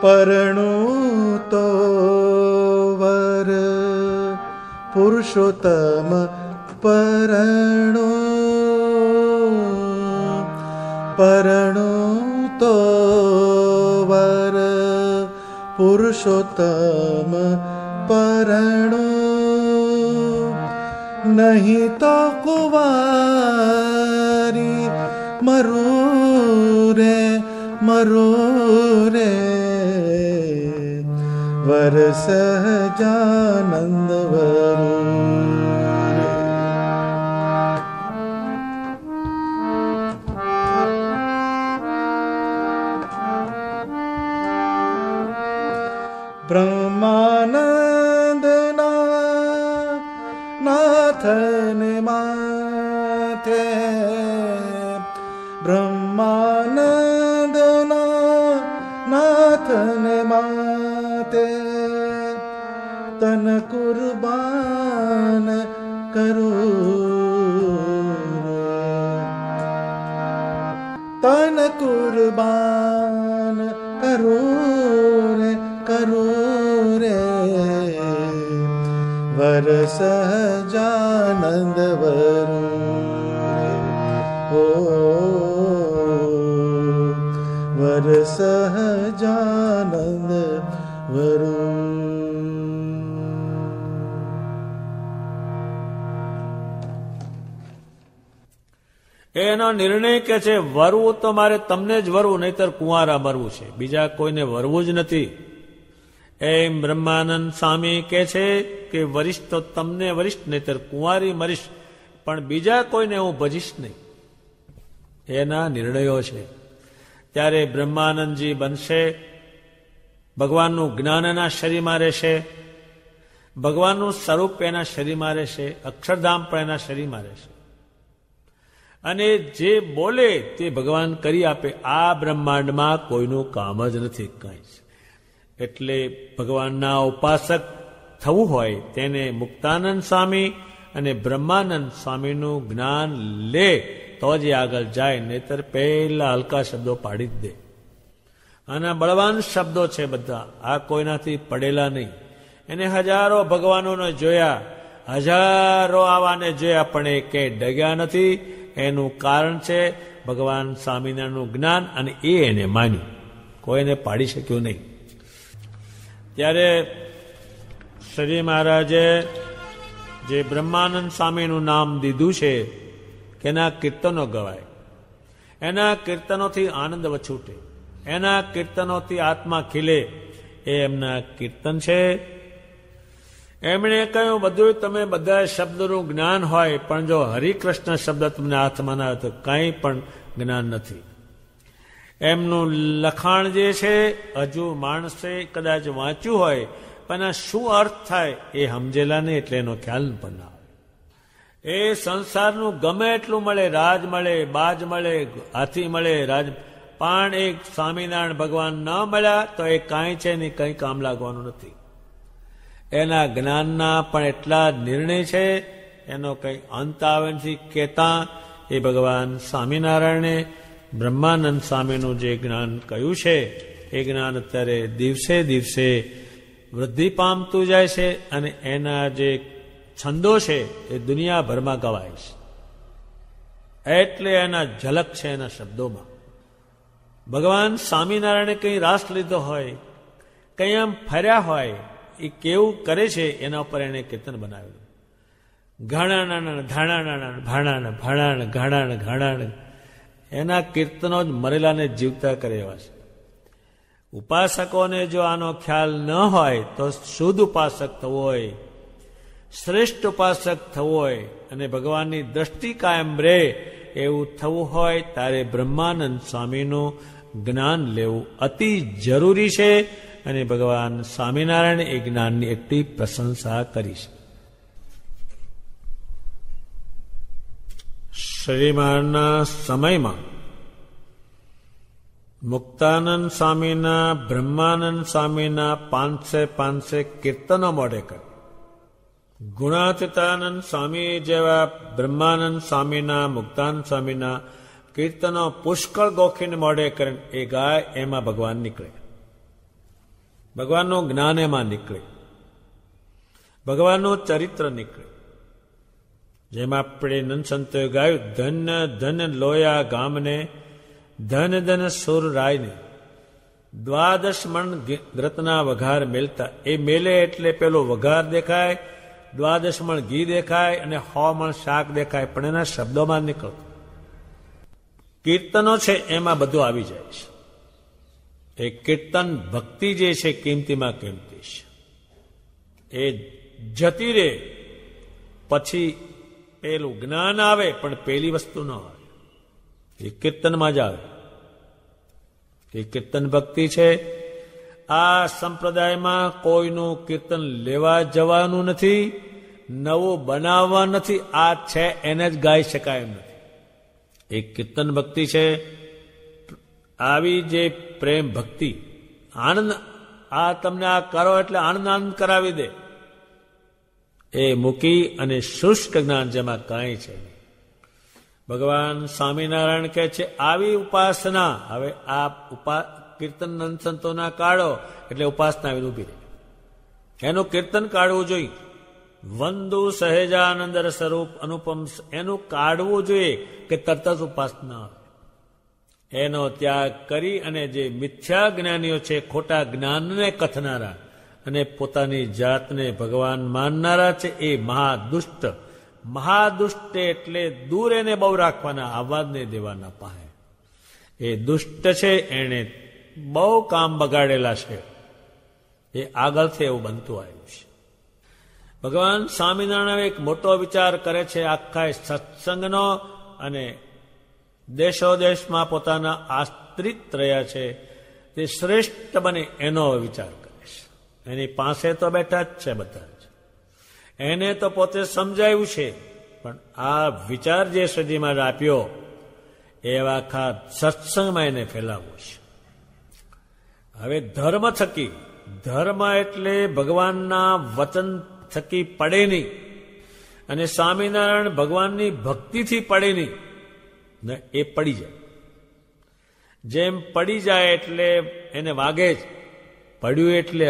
પરણું તો વર પુરુષોત્તમ પરણો, પરણું તો વર પુરુષોત્તમ પરણો. નહીં તો કુંવારી મરું રે વર સહજાનંદ વરો રે. બ્રહ્માનંદના નાથને માથે, બ્રહ્માનંદના નાથને માથે તન કુરબાન તન કુરબાન કરું રે વર સહજાનંદ વરું રે વર સહજાનંદ વરું. એનો નિર્ણય કે છે વરવું તો મારે તમને જ વરવું, નહીતર કુંવારા મરવું છે, બીજા કોઈને વરવું જ નથી. એમ બ્રહ્માનંદ સ્વામી કે છે કે વરિષ્ઠ તો તમને વરિષ્ઠ, નહીતર કુંવારી મરીશ, પણ બીજા કોઈને હું ભજીશ નહીં. એના નિર્ણયો છે. ત્યારે બ્રહ્માનંદજી બનશે, ભગવાનનું જ્ઞાન એના શરીરમાં રહેશે, ભગવાનનું સ્વરૂપ એના શરીરમાં રહેશે, અક્ષરધામ પણ એના શરીરમાં રહેશે, અને જે બોલે તે ભગવાન કરી આપે. આ બ્રહ્માંડમાં કોઈનું કામ જ નથી કાંઈ. એટલે ભગવાનના ઉપાસક થવું હોય તેને મુક્તાનંદ સ્વામી અને બ્રહ્માનંદ સ્વામીનું જ્ઞાન લે તો જ આગળ જાય, નહીતર પહેલા હલકા શબ્દો પાડી જ દે. આના બળવાન શબ્દો છે બધા, આ કોઈનાથી પડેલા નહીં. એને હજારો ભગવાનોને જોયા, હજારો આવાને જોયા, પણ એ કે ડગ્યા નથી. એનું કારણ છે ભગવાન સ્વામિનારાયણનું જ્ઞાન, અને એ એને માન્યું, કોઈને પાડી શક્યું નહીં. ત્યારે શ્રી મહારાજે જે બ્રહ્માનંદ સ્વામીનું નામ દીધું છે કે એના કીર્તનો ગવાય, એના કીર્તનોથી આનંદ વછૂટે, એના કીર્તનોથી આત્મા ખીલે, એ એમના કીર્તન છે. એમણે કહ્યું બધું તમે બધા શબ્દનું જ્ઞાન હોય, પણ જો હરિકૃષ્ણ શબ્દ તમને હાથમાં ના આવે તો કંઈ પણ જ્ઞાન નથી. એમનું લખાણ જે છે હજુ માણસે કદાચ વાંચ્યું હોય, પણ આ શું અર્થ થાય એ સમજેલા નહીં, એટલે એનો ખ્યાલ પણ ના આવે. એ સંસારનું ગમે એટલું મળે, રાજ મળે, બાજ મળે, હાથી મળે, રાજ, પણ એક સ્વામિનારાયણ ભગવાન ન મળ્યા તો એ કાંઈ છે નહીં, કંઈ કામ લાગવાનું નથી. એના જ્ઞાનના પણ એટલા નિર્ણય છે, એનો કંઈ અંત આવે નથી કહેતા. એ ભગવાન સ્વામિનારાયણે બ્રહ્માનંદ સ્વામીનું જે જ્ઞાન કહ્યું છે, એ જ્ઞાન અત્યારે દિવસે દિવસે વૃદ્ધિ પામતું જાય છે, અને એના જે છંદો છે એ દુનિયાભરમાં ગવાય છે. એટલે એના ઝલક છે એના શબ્દોમાં. ભગવાન સ્વામિનારાયણે કંઈ રાસ લીધો હોય, કંઈ આમ ફર્યા હોય, એ કેવું કરે છે એના ઉપર એને કીર્તન બનાવેલું. ઘાણાના ધાણાના ભાણાના ભાણાણ ઘાણાણ ઘાણાણ, એના કીર્તનો જ મરેલાને જીવતા કરે એવા છે. ઉપાસકોને જો આનો ખ્યાલ ન હોય તો શુદ્ધ ઉપાસક થવું હોય, શ્રેષ્ઠ ઉપાસક થવું હોય, અને ભગવાનની દ્રષ્ટિ કાયમ રહે એવું થવું હોય, ત્યારે બ્રહ્માનંદ સ્વામીનું જ્ઞાન લેવું અતિ જરૂરી છે. અને ભગવાન સ્વામિનારાયણે એ જ્ઞાનની એટલી પ્રશંસા કરી છે. શ્રી મહારાજના સમયમાં મુક્તાનંદ સ્વામીના, બ્રહ્માનંદ સ્વામીના 500 કીર્તનો મોઢે કરે. ગુણાતીતાનંદ સ્વામી જેવા બ્રહ્માનંદ સ્વામીના, મુક્તાનંદ સ્વામીના કીર્તનો પુષ્કળ ગોખીને મોઢે કરે. એ ગાય એમાં ભગવાન નીકળે, ભગવાનનું જ્ઞાન એમાં નીકળે, ભગવાનનું ચરિત્ર નીકળે. જેમ આપણે નંદસંતોએ ગાયું, ધન ધન લોયા ગામને, ધન ધન સુર રાયને, 12 મણ ગ્રતના વઘાર મેલતા. એ મેલે એટલે પેલો વઘાર દેખાય, 12 મણ ઘી દેખાય, અને 100 મણ શાક દેખાય, પણ એના શબ્દોમાં નીકળતું. કીર્તનો છે એમાં બધું આવી જાય છે. એ કીર્તન ભક્તિ જે છે કિંમતીમાં કિંમતી છે. એ જતી રે પછી પેલું જ્ઞાન આવે, પણ પેલી વસ્તુ ન આવે, એ કીર્તનમાં જ આવે. એ કીર્તન ભક્તિ છે. આ સંપ્રદાયમાં કોઈનું કીર્તન લેવા જવાનું નથી, નવું બનાવવા નથી. આ છે એને જ ગાઈ શકાય એમ નથી. એ કીર્તન ભક્તિ છે. આવી જે પ્રેમ ભક્તિ, આનંદ, આ તમને આ કરો એટલે આનંદ આનંદ કરાવી દે, એ મૂકી અને શુષ્ક જ્ઞાન જેમાં કાંઈ છે. ભગવાન સ્વામિનારાયણ કહે છે આવી ઉપાસના, હવે આ કીર્તન સંતોના કાઢો એટલે ઉપાસના આવીને ઉભી રહે. એનું કીર્તન કાઢવું જોઈએ. વંદુ સહેજાનંદ સ્વરૂપ અનુપમ, એનું કાઢવું જોઈએ કે તરત જ ઉપાસના આવે. એનો ત્યાગ કરી અને જે મિથ્યા જ્ઞાનીઓ છે, ખોટા જ્ઞાનને કથનારા અને પોતાની જાતને ભગવાન માનનારા છે, એ મહાદુષ્ટ. મહાદુષ્ટ એટલે દૂર એને બહુ રાખવાના, આવાજ નહીં દેવાના પાસે. એ દુષ્ટ છે, એને બહુ કામ બગાડેલા છે. એ આગળથી એવું બનતું આવ્યું છે. ભગવાન સ્વામિનારાયણ એક મોટો વિચાર કરે છે આખા સત્સંગનો, અને દેશો દેશમાં પોતાના આશ્રિત રહ્યા છે તે શ્રેષ્ઠ બને એનો વિચાર કરે છે. એની પાસે તો બેઠા જ છે બધા જ, એને તો પોતે સમજાયું છે, પણ આ વિચાર જે શ્રીજી મહારાજ આપ્યો એવા આખા સત્સંગમાં એને ફેલાવવું છે. હવે ધર્મ થકી, ધર્મ એટલે ભગવાનના વચન થકી પડે નહીં, અને સ્વામિનારાયણ ભગવાનની ભક્તિથી પડે નહીં, ને એ પડી જાય. જેમ પડી જાય એટલે એને વાગે જ. પડ્યું એટલે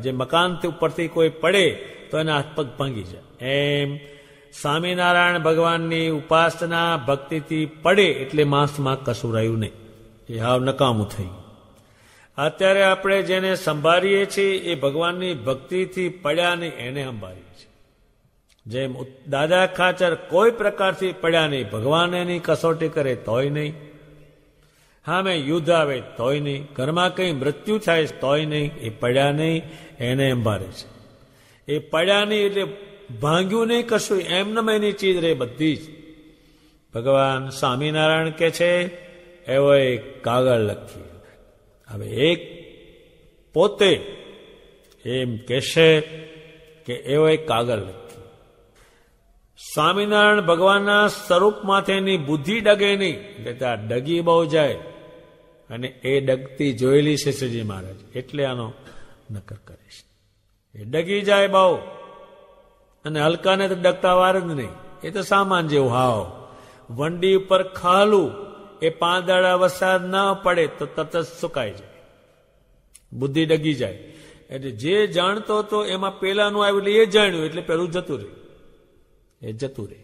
જે મકાનથી ઉપરથી કોઈ પડે તો એના હાથ પગ ભાંગી જાય. એમ સ્વામિનારાયણ ભગવાનની ઉપાસના ભક્તિથી પડે એટલે માસમાં કશું રહ્યું નહીં, એ હાવ નકામું થઈ. અત્યારે આપણે જેને સંભાળીએ છીએ એ ભગવાનની ભક્તિથી પડ્યા નહીં, એને સંભાળીએ છીએ. જેમ દાદા ખાચર કોઈ પ્રકારથી પડ્યા નહીં, ભગવાન એની કસોટી કરે તોય નહીં, હા મેં યુદ્ધ આવે તોય નહીં, ઘરમાં કંઈ મૃત્યુ થાય તોય નહીં, એ પડ્યા નહીં, એને સંભાળે છે. એ પડ્યા નહીં એટલે ભાંગ્યું નહીં કશું, એમને એની ચીજ રહે બધી જ. ભગવાન સ્વામિનારાયણ કે છે એવો એક કાગળ લખીએ. હવે એક પોતે એમ કહેશે કે એવો એક કાગળ લખીએ. સ્વામિનારાયણ ભગવાનના સ્વરૂપમાંથી એની બુદ્ધિ ડગે નહીં, એટલે ત્યાં ડગી બહુ જાય, અને એ ડગતી જોયેલી છે શ્રીજી મહારાજ, એટલે આનો નકર કરે છે. એ ડગી જાય બહુ, અને હલકાને તો ડગતા વાર જ નહીં. એ તો સામાન જેવું. હાવ વંડી ઉપર ખાલું, એ 5 દાડા વરસાદ ના પડે તો તરત જ સુકાઈ જાય, બુદ્ધિ ડગી જાય. એટલે જે જાણતો હતો એમાં પેલાનું આવ્યું એટલે એ જાણ્યું, એટલે પેલું જતું રહ્યું, એ જતું રહે.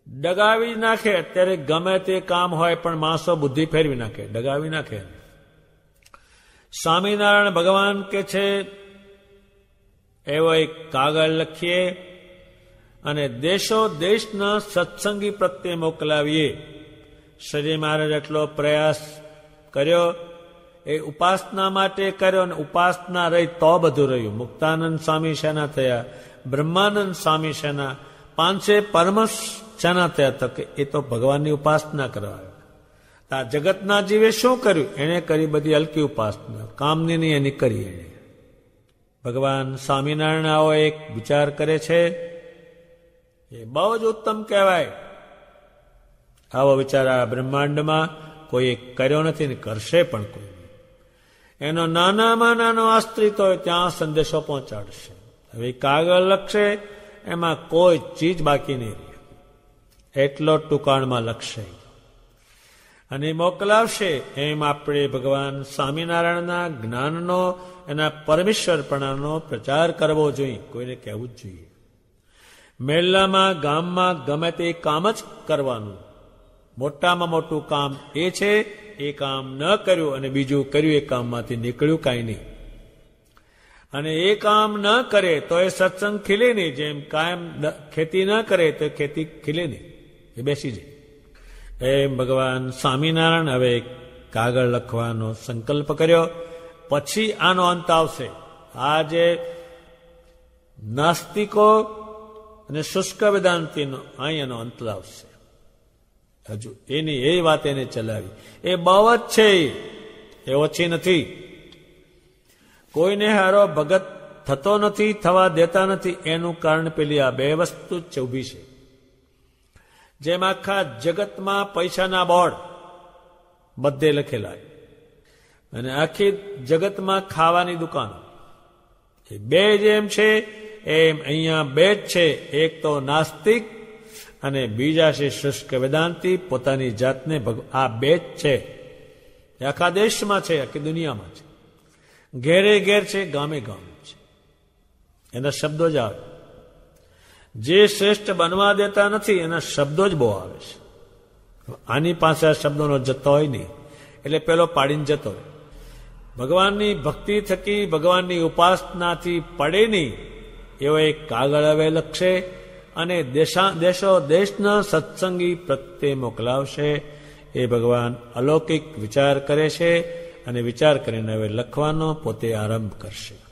ડગાવી નાખે અત્યારે ગમે તે કામ હોય, પણ માણસો બુદ્ધિ ફેરવી નાખે, ડગાવી નાખે. સ્વામિનારાયણ ભગવાન કે છે એવો એક કાગળ લખીએ અને દેશો દેશના સત્સંગી પ્રત્યે મોકલાવીએ. શ્રીજી મહારાજ એટલો પ્રયાસ કર્યો, એ ઉપાસના માટે કર્યો, અને ઉપાસના રહી તો બધું રહ્યું. મુક્તાનંદ સ્વામી શેના થયા, બ્રહ્માનંદ સ્વામી શેના, 500 પરમહંસ શાના થયા? તો કે એ તો ભગવાનની ઉપાસના કરવા. આ જગતના જીવે શું કર્યું? એને કરી બધી હલકી ઉપાસના, કામની નહીં એની કરી એને. ભગવાન સ્વામિનારાયણ આવો એક વિચાર કરે છે, એ બહુ જ ઉત્તમ કહેવાય. આવો વિચાર આ બ્રહ્માંડમાં કોઈ કર્યો નથી ને કરશે પણ કોઈ નહીં. એનો નાનામાં નાનો આશ્રિત હોય ત્યાં સંદેશો પહોંચાડશે. હવે કાગળ લખશે, એમાં કોઈ ચીજ બાકી નહીં રહે, એટલો ટૂંકાણમાં લખશે અને મોકલાવશે. એમ આપણે ભગવાન સ્વામિનારાયણના જ્ઞાનનો, એના પરમેશ્વરપણાનો પ્રચાર કરવો જોઈએ, કોઈને કહેવું જ જોઈએ. મેલ્લામાં ગામમાં ગમે તે કામ જ કરવાનું. મોટામાં મોટું કામ એ છે, એ કામ ન કર્યું અને બીજું કર્યું, એ કામમાંથી નીકળ્યું કાંઈ નહીં. અને એ કામ ન કરે તો એ સત્સંગ ખીલે નહીં. જેમ કાયમ ખેતી ન કરે તો ખેતી ખીલે નહીં, એ બેસી જાય. એમ ભગવાન સ્વામિનારાયણ હવે કાગળ લખવાનો સંકલ્પ કર્યો. પછી આનો અંત આવશે. આ જે નાસ્તિકો અને શુષ્ક વેદાંતિનો અહીંયાનો અંત લાવશે. હજુ એની એ વાત એને ચલાવી, એ બહુ જ છે, એ ઓછી નથી. કોઈને હારો ભગત થતો નથી, થવા દેતા નથી. એનું કારણ પેલી આ 2 વસ્તુ જ ઊભી છે. જેમ આખા જગતમાં પૈસાના બોર્ડ બધે લખેલા, અને આખી જગતમાં ખાવાની દુકાનો, એ 2 જેમ છે એમ અહીંયા 2 જ છે. એક તો નાસ્તિક અને બીજા છે શુષ્ક વેદાંતિ. પોતાની જાતને આ બે જ છે, આખા દેશમાં છે, આખી દુનિયામાં છે, ઘેરે ઘેર છે, ગામે ગામ છે. એના શબ્દો જ આવે. જે શ્રેષ્ઠ બનવા દેતા નથી એના શબ્દો જ બહુ આવે છે. આની પાસે આ શબ્દોનો જથ્થો હોય નહીં એટલે પેલો પાડીને જતો રહે. ભગવાનની ભક્તિ થકી, ભગવાનની ઉપાસનાથી પડે નહીં એવો એક કાગળ હવે લખશે અને દેશો દેશના સત્સંગી પ્રત્યે મોકલાવશે. એ ભગવાન અલૌકિક વિચાર કરે છે અને વિચાર કરીને હવે લખવાનો પોતે આરંભ કરશે.